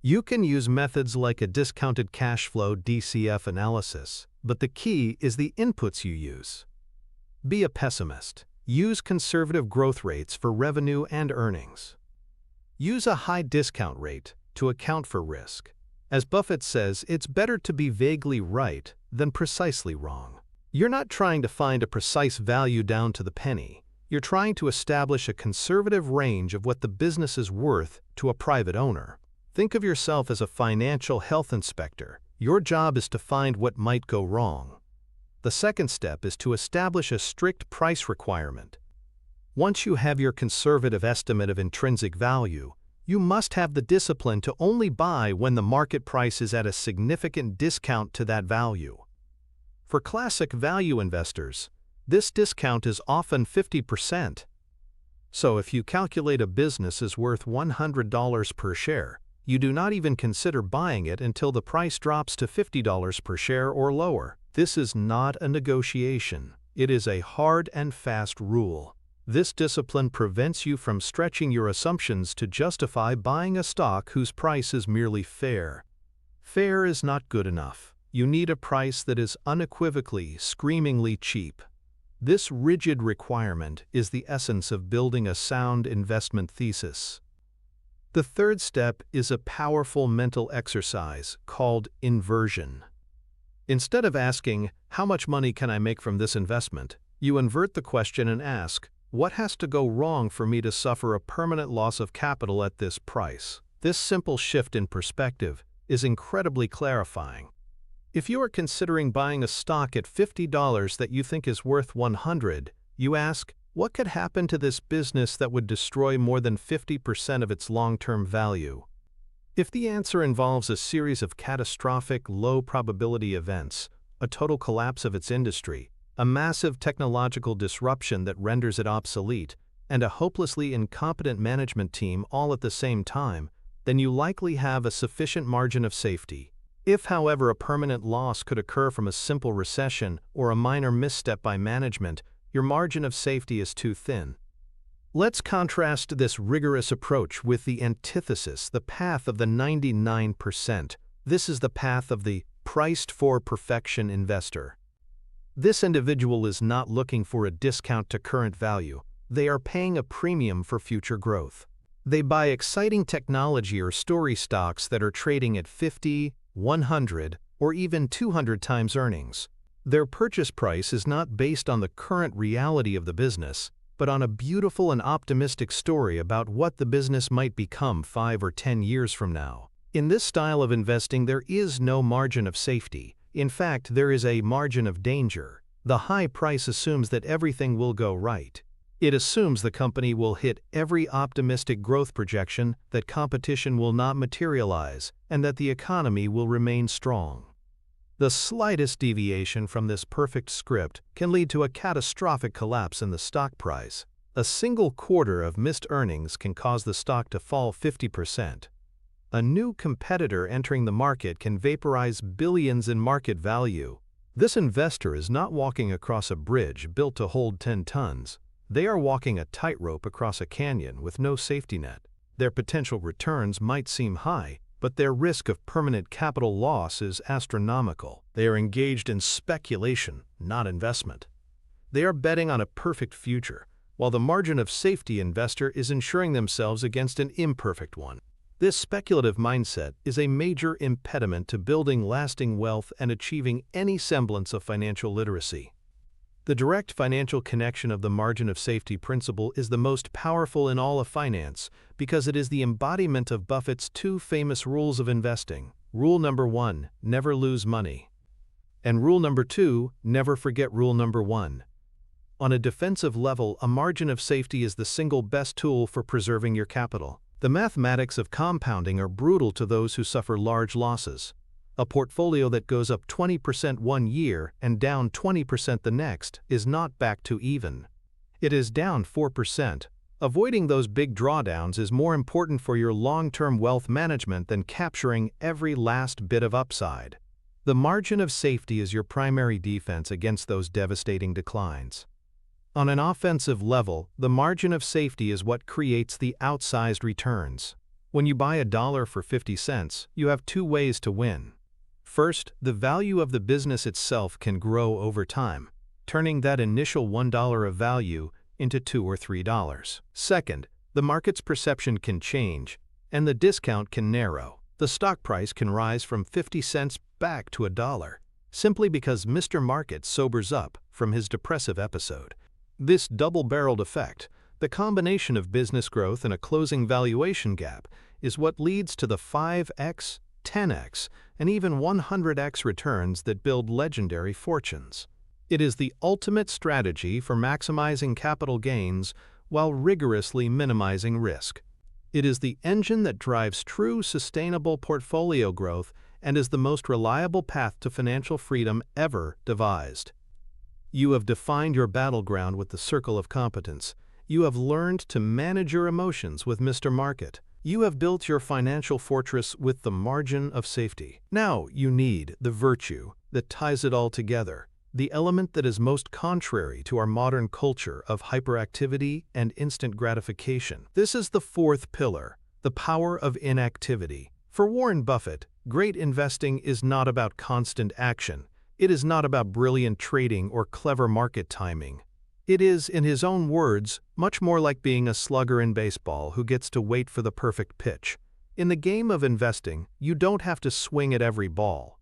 You can use methods like a discounted cash flow (DCF) analysis, but the key is the inputs you use. Be a pessimist. Use conservative growth rates for revenue and earnings. Use a high discount rate to account for risk. As Buffett says, it's better to be vaguely right than precisely wrong. You're not trying to find a precise value down to the penny. You're trying to establish a conservative range of what the business is worth to a private owner. Think of yourself as a financial health inspector. Your job is to find what might go wrong. The second step is to establish a strict price requirement. Once you have your conservative estimate of intrinsic value, you must have the discipline to only buy when the market price is at a significant discount to that value. For classic value investors, this discount is often 50%. So if you calculate a business is worth $100 per share, you do not even consider buying it until the price drops to $50 per share or lower. This is not a negotiation. It is a hard and fast rule. This discipline prevents you from stretching your assumptions to justify buying a stock whose price is merely fair. Fair is not good enough. You need a price that is unequivocally, screamingly cheap. This rigid requirement is the essence of building a sound investment thesis. The third step is a powerful mental exercise called inversion. Instead of asking, "How much money can I make from this investment?" you invert the question and ask, "What has to go wrong for me to suffer a permanent loss of capital at this price?" This simple shift in perspective is incredibly clarifying. If you are considering buying a stock at $50 that you think is worth $100, you ask, what could happen to this business that would destroy more than 50% of its long-term value? If the answer involves a series of catastrophic, low-probability events, a total collapse of its industry, a massive technological disruption that renders it obsolete, and a hopelessly incompetent management team all at the same time, then you likely have a sufficient margin of safety. If, however, a permanent loss could occur from a simple recession or a minor misstep by management, your margin of safety is too thin. Let's contrast this rigorous approach with the antithesis, the path of the 99%. This is the path of the priced-for-perfection investor. This individual is not looking for a discount to current value. They are paying a premium for future growth. They buy exciting technology or story stocks that are trading at 50, 100, or even 200 times earnings. Their purchase price is not based on the current reality of the business, but on a beautiful and optimistic story about what the business might become 5 or 10 years from now. In this style of investing, there is no margin of safety. In fact, there is a margin of danger. The high price assumes that everything will go right. It assumes the company will hit every optimistic growth projection, that competition will not materialize, and that the economy will remain strong. The slightest deviation from this perfect script can lead to a catastrophic collapse in the stock price. A single quarter of missed earnings can cause the stock to fall 50%. A new competitor entering the market can vaporize billions in market value. This investor is not walking across a bridge built to hold 10 tons. They are walking a tightrope across a canyon with no safety net. Their potential returns might seem high, but their risk of permanent capital loss is astronomical. They are engaged in speculation, not investment. They are betting on a perfect future, while the margin of safety investor is insuring themselves against an imperfect one. This speculative mindset is a major impediment to building lasting wealth and achieving any semblance of financial literacy. The direct financial connection of the margin of safety principle is the most powerful in all of finance because it is the embodiment of Buffett's 2 famous rules of investing. Rule number 1, never lose money. And rule number 2, never forget rule number 1. On a defensive level, a margin of safety is the single best tool for preserving your capital. The mathematics of compounding are brutal to those who suffer large losses. A portfolio that goes up 20% one year and down 20% the next is not back to even. It is down 4%. Avoiding those big drawdowns is more important for your long-term wealth management than capturing every last bit of upside. The margin of safety is your primary defense against those devastating declines. On an offensive level, the margin of safety is what creates the outsized returns. When you buy $1 for 50 cents, you have 2 ways to win. First, the value of the business itself can grow over time, turning that initial $1 of value into $2 or $3. Second, the market's perception can change, and the discount can narrow. The stock price can rise from 50 cents back to $1, simply because Mr. Market sobers up from his depressive episode. This double-barreled effect, the combination of business growth and a closing valuation gap, is what leads to the 5x, 10x, and even 100x returns that build legendary fortunes. It is the ultimate strategy for maximizing capital gains while rigorously minimizing risk. It is the engine that drives true sustainable portfolio growth and is the most reliable path to financial freedom ever devised. You have defined your battleground with the circle of competence. You have learned to manage your emotions with Mr. Market. You have built your financial fortress with the margin of safety. Now you need the virtue that ties it all together, the element that is most contrary to our modern culture of hyperactivity and instant gratification. This is the fourth pillar, the power of inactivity. For Warren Buffett, great investing is not about constant action. It is not about brilliant trading or clever market timing. It is, in his own words, much more like being a slugger in baseball who gets to wait for the perfect pitch. In the game of investing, you don't have to swing at every ball.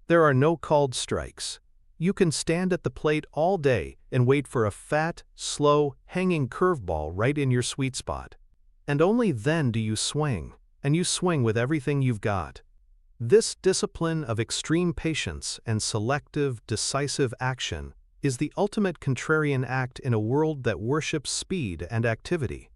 There are no called strikes. You can stand at the plate all day and wait for a fat, slow, hanging curveball right in your sweet spot. And only then do you swing, and you swing with everything you've got. This discipline of extreme patience and selective, decisive action is the ultimate contrarian act in a world that worships speed and activity.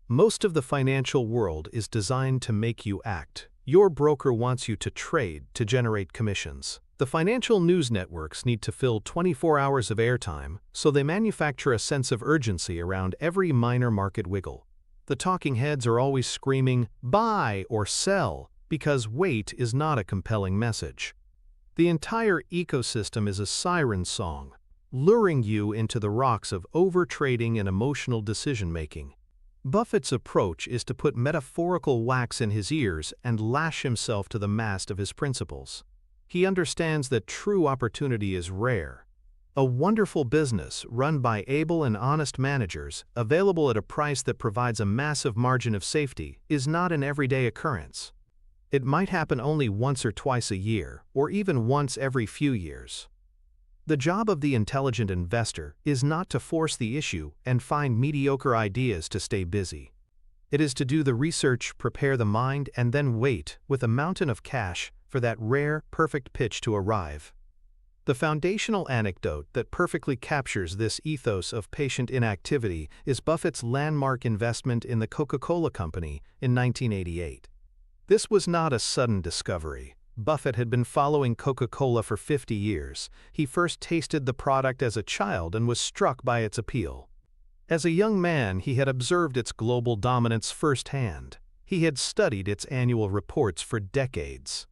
Most of the financial world is designed to make you act. Your broker wants you to trade to generate commissions. The financial news networks need to fill 24 hours of airtime, so they manufacture a sense of urgency around every minor market wiggle. The talking heads are always screaming, "Buy or sell," because wait is not a compelling message. The entire ecosystem is a siren song, luring you into the rocks of overtrading and emotional decision-making. Buffett's approach is to put metaphorical wax in his ears and lash himself to the mast of his principles. He understands that true opportunity is rare. A wonderful business run by able and honest managers, available at a price that provides a massive margin of safety, is not an everyday occurrence. It might happen only once or twice a year, or even once every few years. The job of the intelligent investor is not to force the issue and find mediocre ideas to stay busy. It is to do the research, prepare the mind, and then wait, with a mountain of cash, for that rare, perfect pitch to arrive. The foundational anecdote that perfectly captures this ethos of patient inactivity is Buffett's landmark investment in the Coca-Cola Company in 1988. This was not a sudden discovery. Buffett had been following Coca-Cola for 50 years. He first tasted the product as a child and was struck by its appeal. As a young man, he had observed its global dominance firsthand. He had studied its annual reports for decades.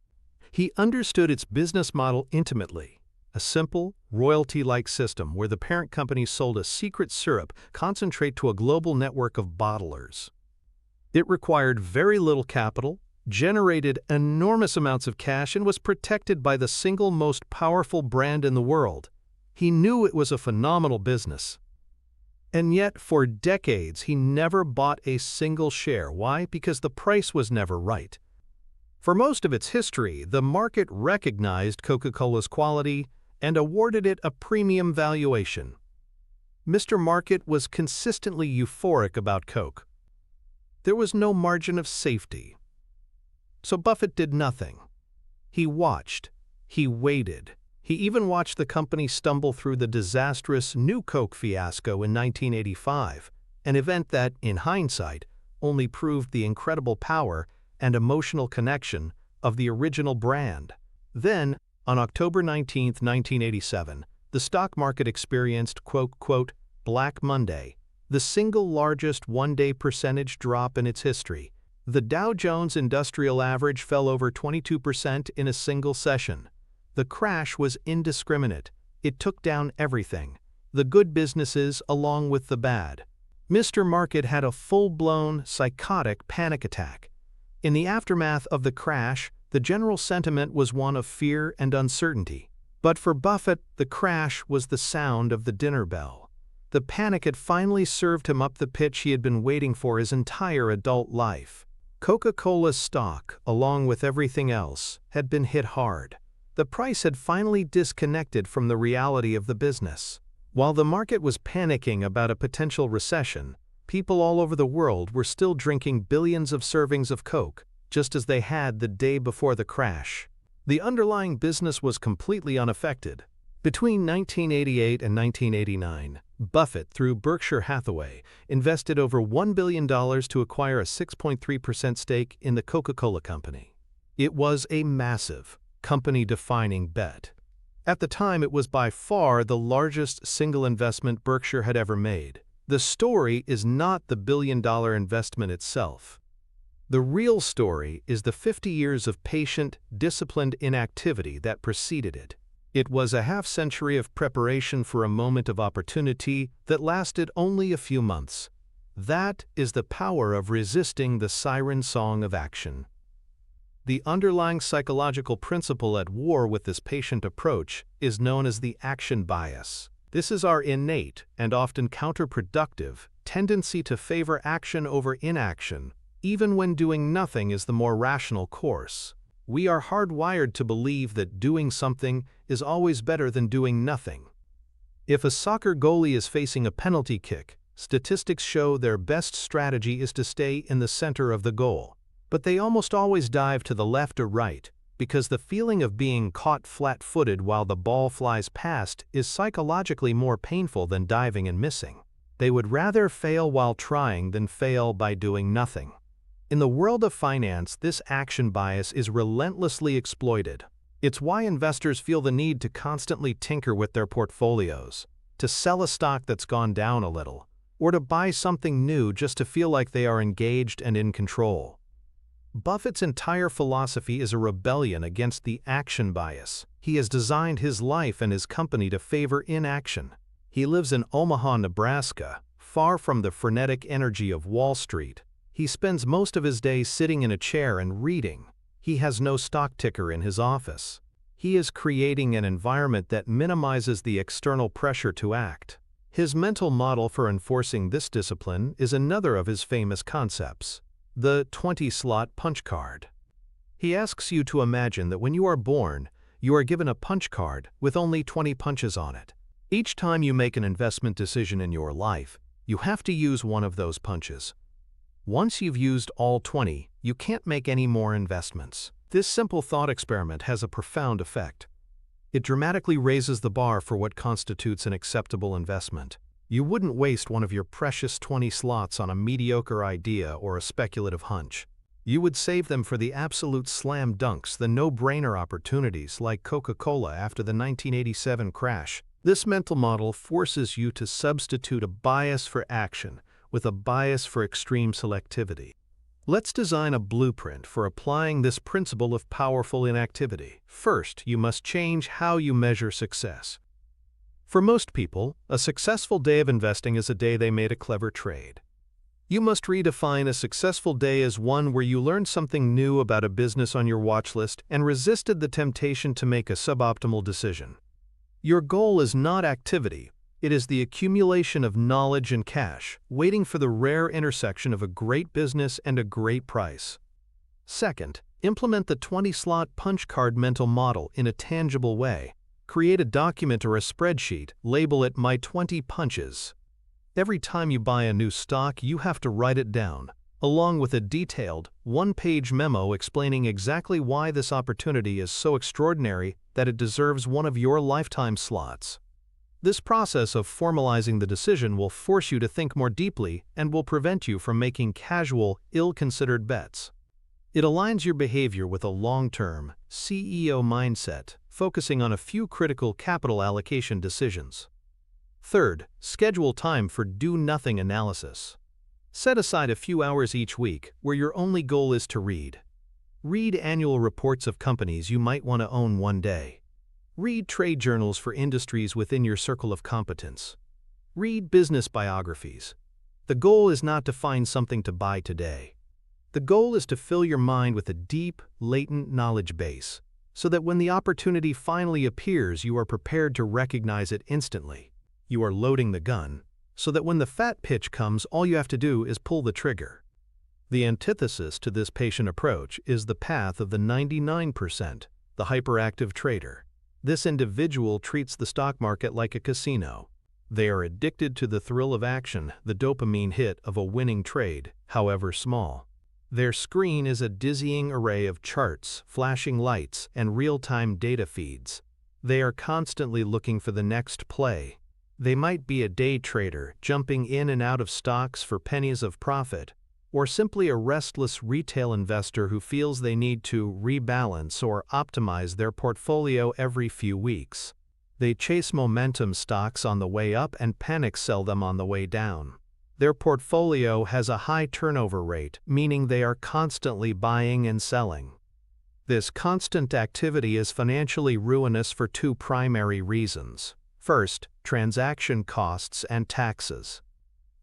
He understood its business model intimately, a simple, royalty-like system where the parent company sold a secret syrup concentrate to a global network of bottlers. It required very little capital, generated enormous amounts of cash, and was protected by the single most powerful brand in the world. He knew it was a phenomenal business. And yet, for decades, he never bought a single share. Why? Because the price was never right. For most of its history, the market recognized Coca-Cola's quality and awarded it a premium valuation. Mr. Market was consistently euphoric about Coke. There was no margin of safety. So Buffett did nothing. He watched. He waited. He even watched the company stumble through the disastrous New Coke fiasco in 1985, an event that, in hindsight, only proved the incredible power and emotional connection of the original brand. Then, on October 19, 1987, the stock market experienced quote, Black Monday, the single largest one-day percentage drop in its history. The Dow Jones Industrial Average fell over 22% in a single session. The crash was indiscriminate. It took down everything, the good businesses along with the bad. Mr. Market had a full-blown, psychotic panic attack. In the aftermath of the crash, the general sentiment was one of fear and uncertainty. But for Buffett, the crash was the sound of the dinner bell. The panic had finally served him up the pitch he had been waiting for his entire adult life. Coca-Cola's stock, along with everything else, had been hit hard. The price had finally disconnected from the reality of the business. While the market was panicking about a potential recession, people all over the world were still drinking billions of servings of Coke, just as they had the day before the crash. The underlying business was completely unaffected. Between 1988 and 1989, Buffett, through Berkshire Hathaway, invested over $1 billion to acquire a 6.3% stake in the Coca-Cola Company. It was a massive, company-defining bet. At the time, it was by far the largest single investment Berkshire had ever made. The story is not the billion-dollar investment itself. The real story is the 50 years of patient, disciplined inactivity that preceded it. It was a half-century of preparation for a moment of opportunity that lasted only a few months. That is the power of resisting the siren song of action. The underlying psychological principle at war with this patient approach is known as the action bias. This is our innate and often counterproductive tendency to favor action over inaction, even when doing nothing is the more rational course. We are hardwired to believe that doing something is always better than doing nothing. If a soccer goalie is facing a penalty kick, statistics show their best strategy is to stay in the center of the goal. But they almost always dive to the left or right, because the feeling of being caught flat-footed while the ball flies past is psychologically more painful than diving and missing. They would rather fail while trying than fail by doing nothing. In the world of finance, this action bias is relentlessly exploited. It's why investors feel the need to constantly tinker with their portfolios, to sell a stock that's gone down a little, or to buy something new just to feel like they are engaged and in control. Buffett's entire philosophy is a rebellion against the action bias. He has designed his life and his company to favor inaction. He lives in Omaha, Nebraska, far from the frenetic energy of Wall Street. He spends most of his day sitting in a chair and reading. He has no stock ticker in his office. He is creating an environment that minimizes the external pressure to act. His mental model for enforcing this discipline is another of his famous concepts, the 20-slot punch card. He asks you to imagine that when you are born, you are given a punch card with only 20 punches on it. Each time you make an investment decision in your life, you have to use one of those punches. Once you've used all 20, you can't make any more investments. This simple thought experiment has a profound effect. It dramatically raises the bar for what constitutes an acceptable investment. You wouldn't waste one of your precious 20 slots on a mediocre idea or a speculative hunch. You would save them for the absolute slam dunks, the no-brainer opportunities like Coca-Cola after the 1987 crash. This mental model forces you to substitute a bias for action with a bias for extreme selectivity. Let's design a blueprint for applying this principle of powerful inactivity. First, you must change how you measure success. For most people, a successful day of investing is a day they made a clever trade. You must redefine a successful day as one where you learned something new about a business on your watch list and resisted the temptation to make a suboptimal decision. Your goal is not activity. It is the accumulation of knowledge and cash, waiting for the rare intersection of a great business and a great price. Second, implement the 20-slot punch card mental model in a tangible way. Create a document or a spreadsheet, label it My 20 Punches. Every time you buy a new stock, you have to write it down, along with a detailed, one-page memo explaining exactly why this opportunity is so extraordinary that it deserves one of your lifetime slots. This process of formalizing the decision will force you to think more deeply and will prevent you from making casual, ill-considered bets. It aligns your behavior with a long-term, CEO mindset, focusing on a few critical capital allocation decisions. Third, schedule time for do-nothing analysis. Set aside a few hours each week where your only goal is to read. Read annual reports of companies you might want to own one day. Read trade journals for industries within your circle of competence. Read business biographies. The goal is not to find something to buy today. The goal is to fill your mind with a deep, latent knowledge base, so that when the opportunity finally appears, you are prepared to recognize it instantly. You are loading the gun, so that when the fat pitch comes, all you have to do is pull the trigger. The antithesis to this patient approach is the path of the 99%, the hyperactive trader. This individual treats the stock market like a casino. They are addicted to the thrill of action, the dopamine hit of a winning trade, however small. Their screen is a dizzying array of charts, flashing lights, and real-time data feeds. They are constantly looking for the next play. They might be a day trader, jumping in and out of stocks for pennies of profit, or simply a restless retail investor who feels they need to rebalance or optimize their portfolio every few weeks. They chase momentum stocks on the way up and panic sell them on the way down. Their portfolio has a high turnover rate, meaning they are constantly buying and selling. This constant activity is financially ruinous for two primary reasons. First, transaction costs and taxes.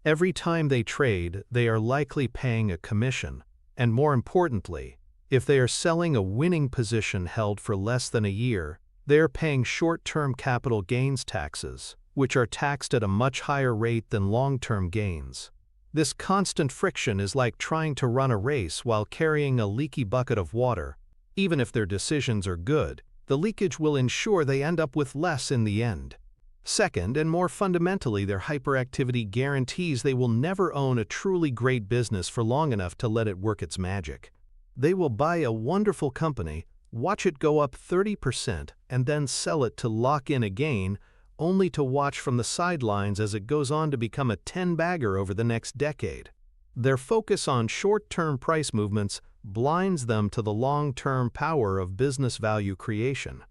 Every time they trade, they are likely paying a commission, and more importantly, if they are selling a winning position held for less than a year, they are paying short-term capital gains taxes, which are taxed at a much higher rate than long-term gains. This constant friction is like trying to run a race while carrying a leaky bucket of water. Even if their decisions are good, the leakage will ensure they end up with less in the end. Second, and more fundamentally, their hyperactivity guarantees they will never own a truly great business for long enough to let it work its magic. They will buy a wonderful company, watch it go up 30%, and then sell it to lock in a gain, only to watch from the sidelines as it goes on to become a 10-bagger over the next decade. Their focus on short-term price movements blinds them to the long-term power of business value creation.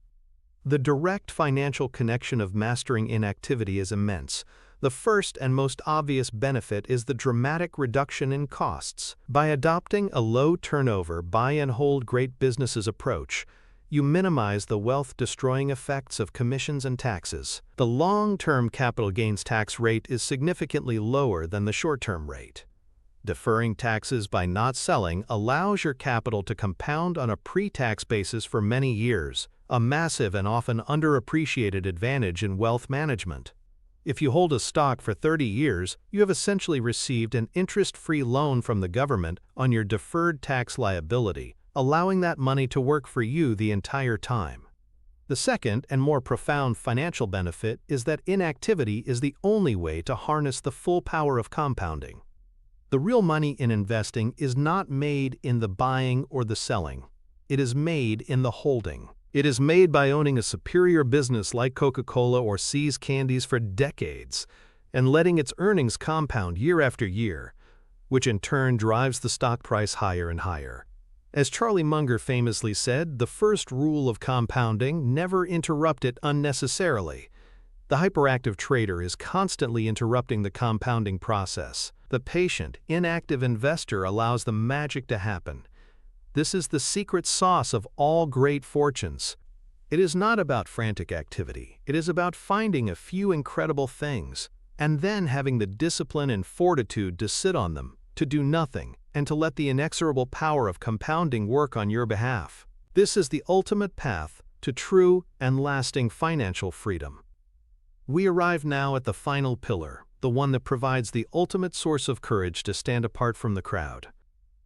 The direct financial connection of mastering inactivity is immense. The first and most obvious benefit is the dramatic reduction in costs. By adopting a low-turnover, buy-and-hold great businesses approach, you minimize the wealth-destroying effects of commissions and taxes. The long-term capital gains tax rate is significantly lower than the short-term rate. Deferring taxes by not selling allows your capital to compound on a pre-tax basis for many years, a massive and often underappreciated advantage in wealth management. If you hold a stock for 30 years, you have essentially received an interest-free loan from the government on your deferred tax liability, allowing that money to work for you the entire time. The second and more profound financial benefit is that inactivity is the only way to harness the full power of compounding. The real money in investing is not made in the buying or the selling. It is made in the holding. It is made by owning a superior business like Coca-Cola or See's Candies for decades and letting its earnings compound year after year, which in turn drives the stock price higher and higher. As Charlie Munger famously said, the first rule of compounding: never interrupt it unnecessarily. The hyperactive trader is constantly interrupting the compounding process. The patient, inactive investor allows the magic to happen. This is the secret sauce of all great fortunes. It is not about frantic activity. It is about finding a few incredible things, and then having the discipline and fortitude to sit on them, to do nothing, and to let the inexorable power of compounding work on your behalf. This is the ultimate path to true and lasting financial freedom. We arrive now at the final pillar, the one that provides the ultimate source of courage to stand apart from the crowd.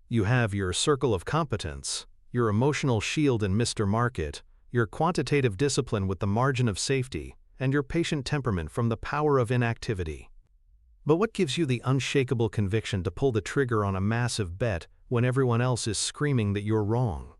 You have your circle of competence, your emotional shield in Mr. Market, your quantitative discipline with the margin of safety, and your patient temperament from the power of inactivity. But what gives you the unshakable conviction to pull the trigger on a massive bet when everyone else is screaming that you're wrong?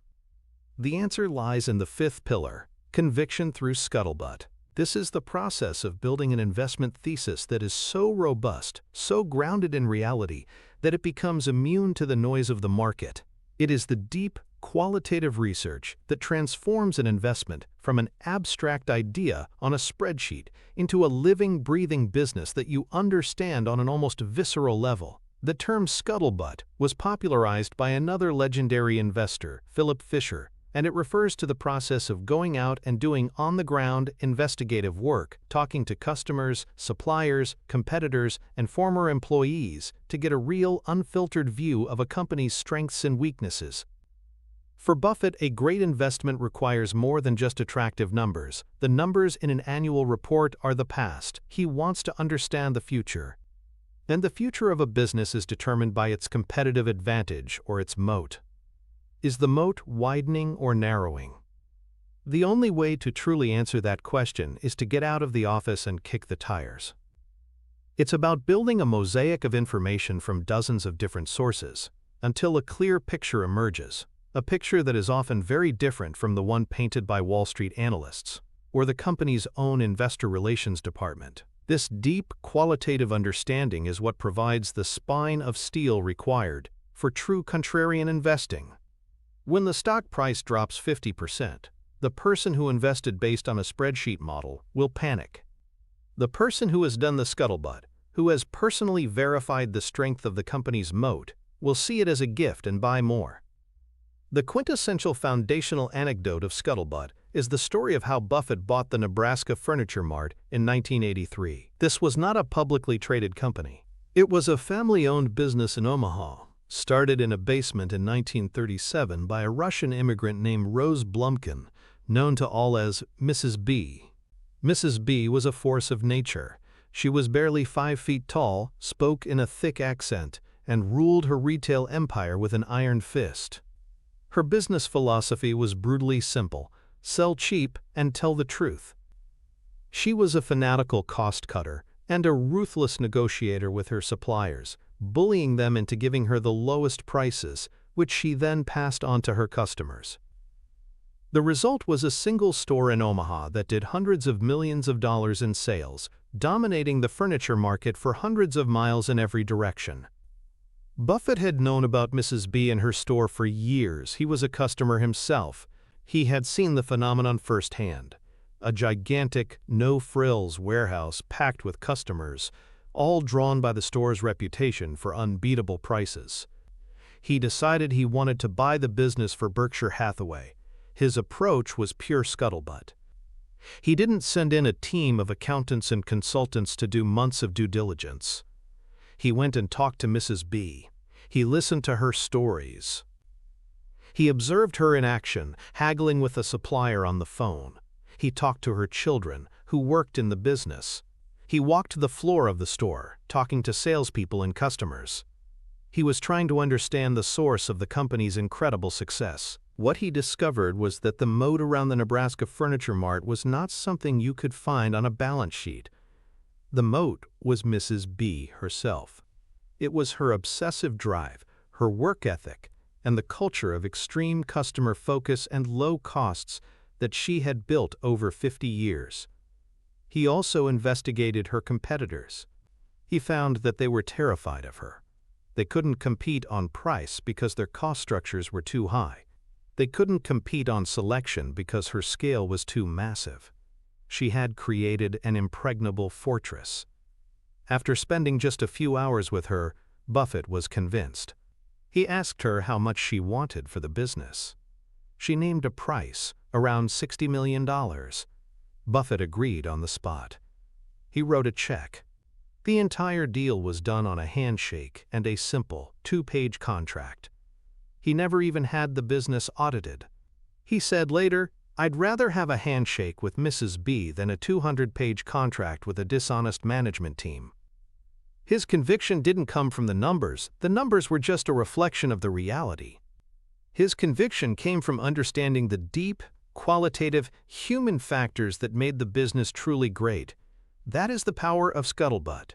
The answer lies in the fifth pillar, conviction through scuttlebutt. This is the process of building an investment thesis that is so robust, so grounded in reality, that it becomes immune to the noise of the market. It is the deep, qualitative research that transforms an investment from an abstract idea on a spreadsheet into a living, breathing business that you understand on an almost visceral level. The term scuttlebutt was popularized by another legendary investor, Philip Fisher, and it refers to the process of going out and doing on-the-ground investigative work, talking to customers, suppliers, competitors, and former employees to get a real, unfiltered view of a company's strengths and weaknesses. For Buffett, a great investment requires more than just attractive numbers. The numbers in an annual report are the past. He wants to understand the future. And the future of a business is determined by its competitive advantage or its moat. Is the moat widening or narrowing? The only way to truly answer that question is to get out of the office and kick the tires. It's about building a mosaic of information from dozens of different sources until a clear picture emerges, a picture that is often very different from the one painted by Wall Street analysts or the company's own investor relations department. This deep, qualitative understanding is what provides the spine of steel required for true contrarian investing. When the stock price drops 50%, the person who invested based on a spreadsheet model will panic. The person who has done the scuttlebutt, who has personally verified the strength of the company's moat, will see it as a gift and buy more. The quintessential foundational anecdote of Scuttlebutt is the story of how Buffett bought the Nebraska Furniture Mart in 1983. This was not a publicly traded company. It was a family-owned business in Omaha, started in a basement in 1937 by a Russian immigrant named Rose Blumkin, known to all as Mrs. B. Mrs. B was a force of nature. She was barely 5 feet tall, spoke in a thick accent, and ruled her retail empire with an iron fist. Her business philosophy was brutally simple: sell cheap and tell the truth. She was a fanatical cost-cutter and a ruthless negotiator with her suppliers, bullying them into giving her the lowest prices, which she then passed on to her customers. The result was a single store in Omaha that did hundreds of millions of dollars in sales, dominating the furniture market for hundreds of miles in every direction. Buffett had known about Mrs. B and her store for years. He was a customer himself. He had seen the phenomenon firsthand. A gigantic, no-frills warehouse packed with customers, all drawn by the store's reputation for unbeatable prices. He decided he wanted to buy the business for Berkshire Hathaway. His approach was pure scuttlebutt. He didn't send in a team of accountants and consultants to do months of due diligence. He went and talked to Mrs. B. He listened to her stories. He observed her in action, haggling with a supplier on the phone. He talked to her children, who worked in the business. He walked the floor of the store, talking to salespeople and customers. He was trying to understand the source of the company's incredible success. What he discovered was that the moat around the Nebraska Furniture Mart was not something you could find on a balance sheet. The moat was Mrs. B herself. It was her obsessive drive, her work ethic, and the culture of extreme customer focus and low costs that she had built over 50 years. He also investigated her competitors. He found that they were terrified of her. They couldn't compete on price because their cost structures were too high. They couldn't compete on selection because her scale was too massive. She had created an impregnable fortress. After spending just a few hours with her, Buffett was convinced. He asked her how much she wanted for the business. She named a price, around $60 million. Buffett agreed on the spot. He wrote a check. The entire deal was done on a handshake and a simple, 2-page contract. He never even had the business audited. He said later, "I'd rather have a handshake with Mrs. B than a 200-page contract with a dishonest management team." His conviction didn't come from the numbers were just a reflection of the reality. His conviction came from understanding the deep, qualitative, human factors that made the business truly great. That is the power of scuttlebutt.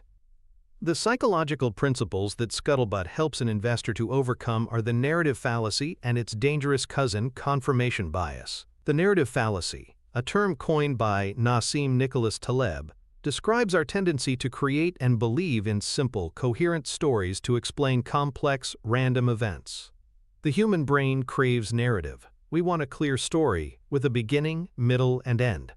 The psychological principles that scuttlebutt helps an investor to overcome are the narrative fallacy and its dangerous cousin, confirmation bias. The narrative fallacy, a term coined by Nassim Nicholas Taleb, describes our tendency to create and believe in simple, coherent stories to explain complex, random events. The human brain craves narrative. We want a clear story with a beginning, middle, and end.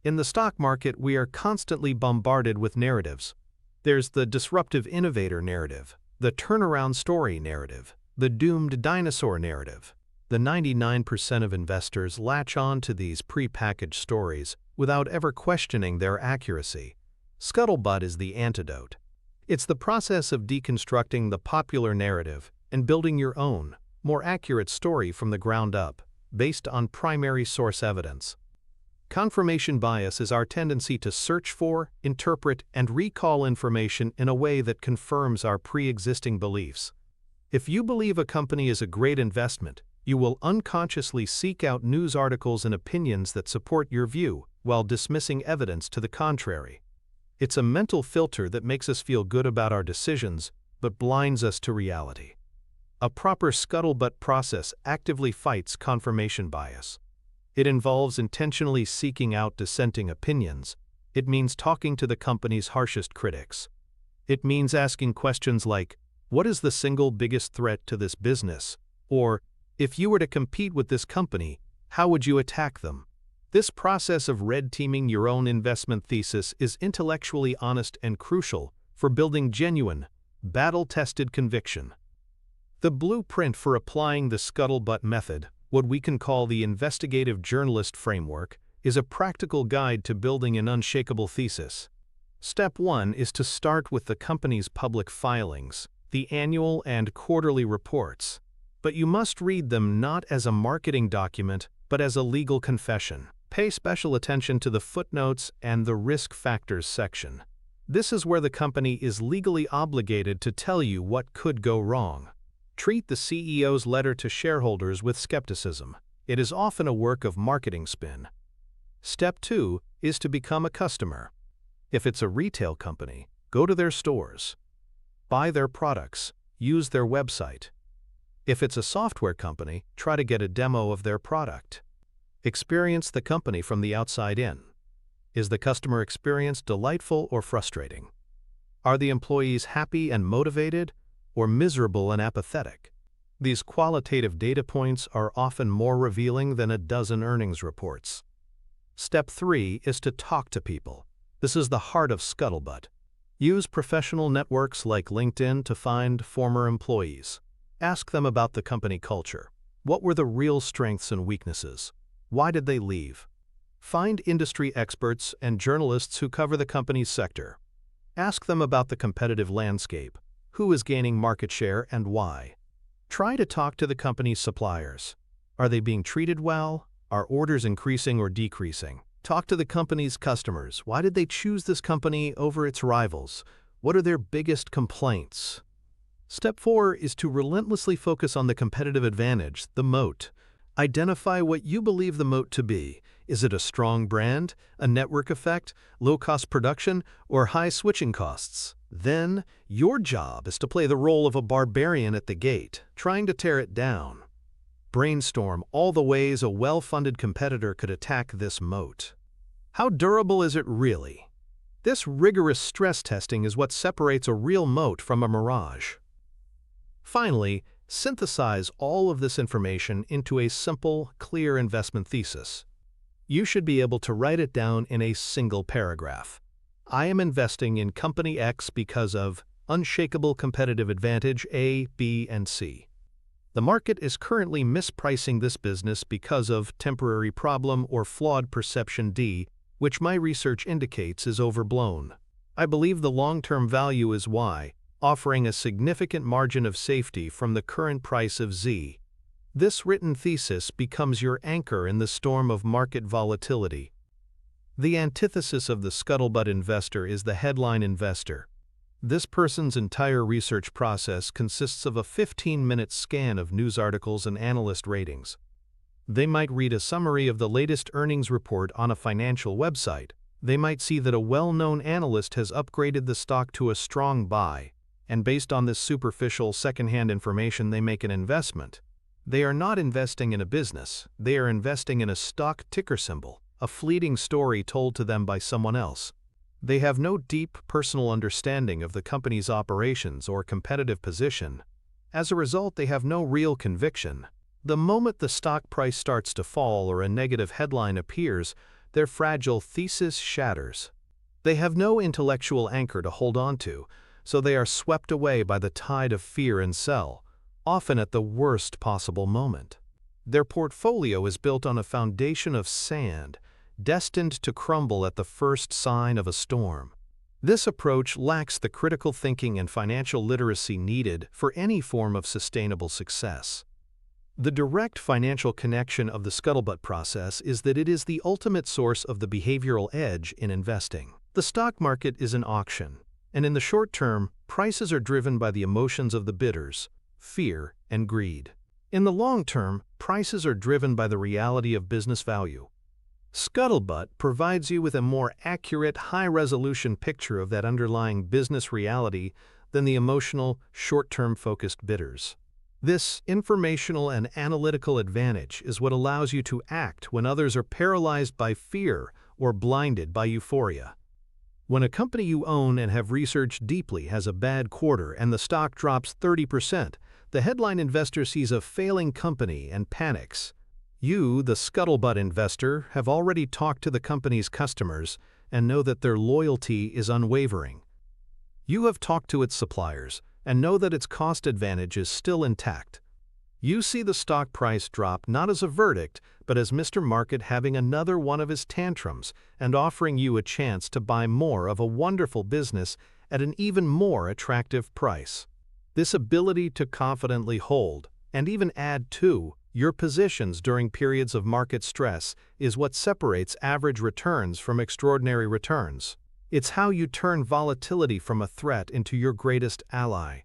In the stock market, we are constantly bombarded with narratives. There's the disruptive innovator narrative, the turnaround story narrative, the doomed dinosaur narrative. The 99% of investors latch on to these prepackaged stories without ever questioning their accuracy. Scuttlebutt is the antidote. It's the process of deconstructing the popular narrative and building your own, more accurate story from the ground up, based on primary source evidence. Confirmation bias is our tendency to search for, interpret, and recall information in a way that confirms our pre-existing beliefs. If you believe a company is a great investment, you will unconsciously seek out news articles and opinions that support your view, while dismissing evidence to the contrary. It's a mental filter that makes us feel good about our decisions, but blinds us to reality. A proper scuttlebutt process actively fights confirmation bias. It involves intentionally seeking out dissenting opinions. It means talking to the company's harshest critics. It means asking questions like, "What is the single biggest threat to this business?" Or, "If you were to compete with this company, how would you attack them?" This process of red teaming your own investment thesis is intellectually honest and crucial for building genuine, battle-tested conviction. The blueprint for applying the scuttlebutt method, what we can call the investigative journalist framework, is a practical guide to building an unshakable thesis. Step 1 is to start with the company's public filings, the annual and quarterly reports. But you must read them not as a marketing document, but as a legal confession. Pay special attention to the footnotes and the risk factors section. This is where the company is legally obligated to tell you what could go wrong. Treat the CEO's letter to shareholders with skepticism. It is often a work of marketing spin. Step 2 is to become a customer. If it's a retail company, go to their stores. Buy their products. Use their website. If it's a software company, try to get a demo of their product. Experience the company from the outside in. Is the customer experience delightful or frustrating? Are the employees happy and motivated, or miserable and apathetic? These qualitative data points are often more revealing than a dozen earnings reports. Step 3 is to talk to people. This is the heart of scuttlebutt. Use professional networks like LinkedIn to find former employees. Ask them about the company culture. What were the real strengths and weaknesses? Why did they leave? Find industry experts and journalists who cover the company's sector. Ask them about the competitive landscape. Who is gaining market share and why? Try to talk to the company's suppliers. Are they being treated well? Are orders increasing or decreasing? Talk to the company's customers. Why did they choose this company over its rivals? What are their biggest complaints? Step 4 is to relentlessly focus on the competitive advantage, the moat. Identify what you believe the moat to be. Is it a strong brand, a network effect, low-cost production, or high switching costs? Then, your job is to play the role of a barbarian at the gate, trying to tear it down. Brainstorm all the ways a well-funded competitor could attack this moat. How durable is it really? This rigorous stress testing is what separates a real moat from a mirage. Finally, synthesize all of this information into a simple, clear investment thesis. You should be able to write it down in a single paragraph. I am investing in company X because of unshakable competitive advantage A, B, and C. The market is currently mispricing this business because of temporary problem or flawed perception D, which my research indicates is overblown. I believe the long-term value is Y, offering a significant margin of safety from the current price of Z. This written thesis becomes your anchor in the storm of market volatility. The antithesis of the scuttlebutt investor is the headline investor. This person's entire research process consists of a 15-minute scan of news articles and analyst ratings. They might read a summary of the latest earnings report on a financial website. They might see that a well-known analyst has upgraded the stock to a strong buy, and based on this superficial secondhand information they make an investment. They are not investing in a business, they are investing in a stock ticker symbol, a fleeting story told to them by someone else. They have no deep personal understanding of the company's operations or competitive position. As a result, they have no real conviction. The moment the stock price starts to fall or a negative headline appears, their fragile thesis shatters. They have no intellectual anchor to hold on to, so they are swept away by the tide of fear and sell, often at the worst possible moment. Their portfolio is built on a foundation of sand, destined to crumble at the first sign of a storm. This approach lacks the critical thinking and financial literacy needed for any form of sustainable success. The direct financial connection of the scuttlebutt process is that it is the ultimate source of the behavioral edge in investing. The stock market is an auction, and in the short term, prices are driven by the emotions of the bidders, fear and greed. In the long term, prices are driven by the reality of business value. Scuttlebutt provides you with a more accurate, high-resolution picture of that underlying business reality than the emotional, short-term focused bidders. This informational and analytical advantage is what allows you to act when others are paralyzed by fear or blinded by euphoria. When a company you own and have researched deeply has a bad quarter and the stock drops 30%, the headline investor sees a failing company and panics. You, the scuttlebutt investor, have already talked to the company's customers and know that their loyalty is unwavering. You have talked to its suppliers and know that its cost advantage is still intact. You see the stock price drop not as a verdict, but as Mr. Market having another one of his tantrums and offering you a chance to buy more of a wonderful business at an even more attractive price. This ability to confidently hold, and even add to, your positions during periods of market stress is what separates average returns from extraordinary returns. It's how you turn volatility from a threat into your greatest ally.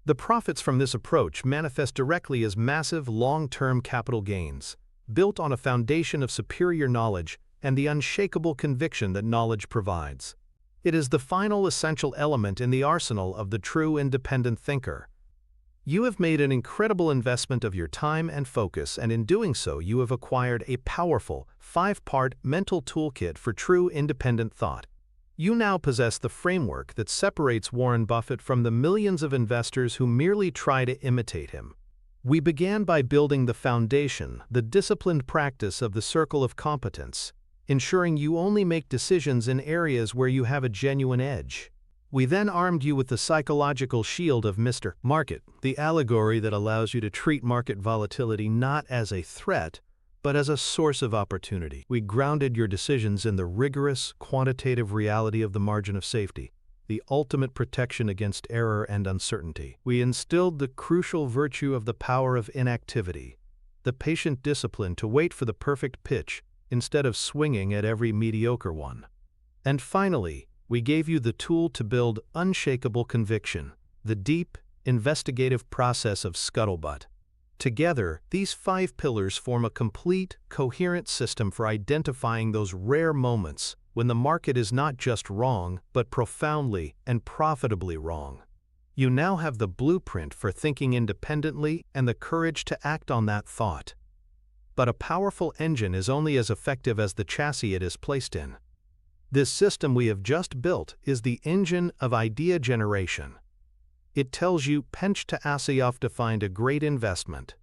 The profits from this approach manifest directly as massive long-term capital gains, built on a foundation of superior knowledge and the unshakable conviction that knowledge provides. It is the final essential element in the arsenal of the true independent thinker. You have made an incredible investment of your time and focus, and in doing so you have acquired a powerful, 5-part mental toolkit for true independent thought. You now possess the framework that separates Warren Buffett from the millions of investors who merely try to imitate him. We began by building the foundation, the disciplined practice of the circle of competence, ensuring you only make decisions in areas where you have a genuine edge. We then armed you with the psychological shield of Mr. Market, the allegory that allows you to treat market volatility not as a threat, but as a source of opportunity. We grounded your decisions in the rigorous, quantitative reality of the margin of safety, the ultimate protection against error and uncertainty. We instilled the crucial virtue of the power of inactivity, the patient discipline to wait for the perfect pitch instead of swinging at every mediocre one. And finally, we gave you the tool to build unshakable conviction, the deep, investigative process of scuttlebutt. Together, these 5 pillars form a complete, coherent system for identifying those rare moments when the market is not just wrong, but profoundly and profitably wrong. You now have the blueprint for thinking independently and the courage to act on that thought. But a powerful engine is only as effective as the chassis it is placed in. This system we have just built is the engine of idea generation. It tells you pinch to Asioff to find a great investment.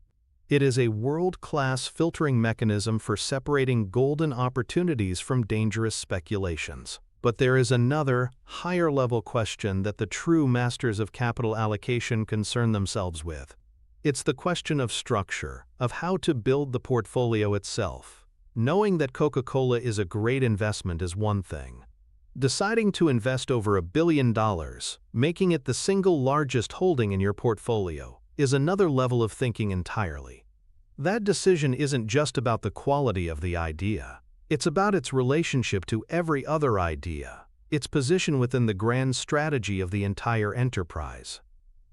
It is a world-class filtering mechanism for separating golden opportunities from dangerous speculations. But there is another, higher-level question that the true masters of capital allocation concern themselves with. It's the question of structure, of how to build the portfolio itself. Knowing that Coca-Cola is a great investment is one thing. Deciding to invest over $1 billion, making it the single largest holding in your portfolio, is another level of thinking entirely. That decision isn't just about the quality of the idea. It's about its relationship to every other idea, its position within the grand strategy of the entire enterprise.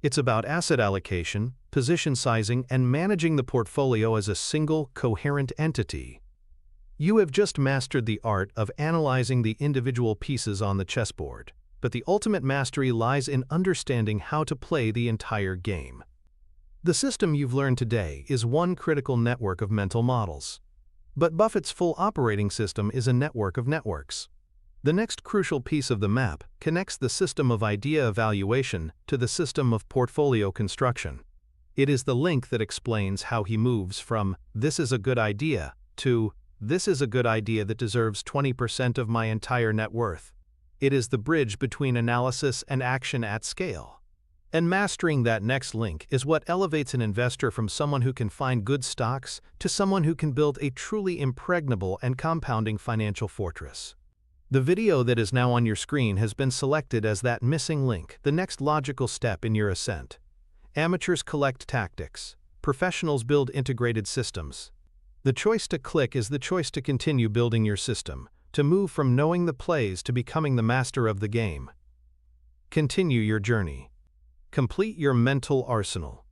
It's about asset allocation, position sizing, and managing the portfolio as a single, coherent entity. You have just mastered the art of analyzing the individual pieces on the chessboard, but the ultimate mastery lies in understanding how to play the entire game. The system you've learned today is one critical network of mental models. But Buffett's full operating system is a network of networks. The next crucial piece of the map connects the system of idea evaluation to the system of portfolio construction. It is the link that explains how he moves from "this is a good idea" to "this is a good idea that deserves 20% of my entire net worth." It is the bridge between analysis and action at scale. And mastering that next link is what elevates an investor from someone who can find good stocks to someone who can build a truly impregnable and compounding financial fortress. The video that is now on your screen has been selected as that missing link, the next logical step in your ascent. Amateurs collect tactics. Professionals build integrated systems. The choice to click is the choice to continue building your system, to move from knowing the plays to becoming the master of the game. Continue your journey. Complete your mental arsenal.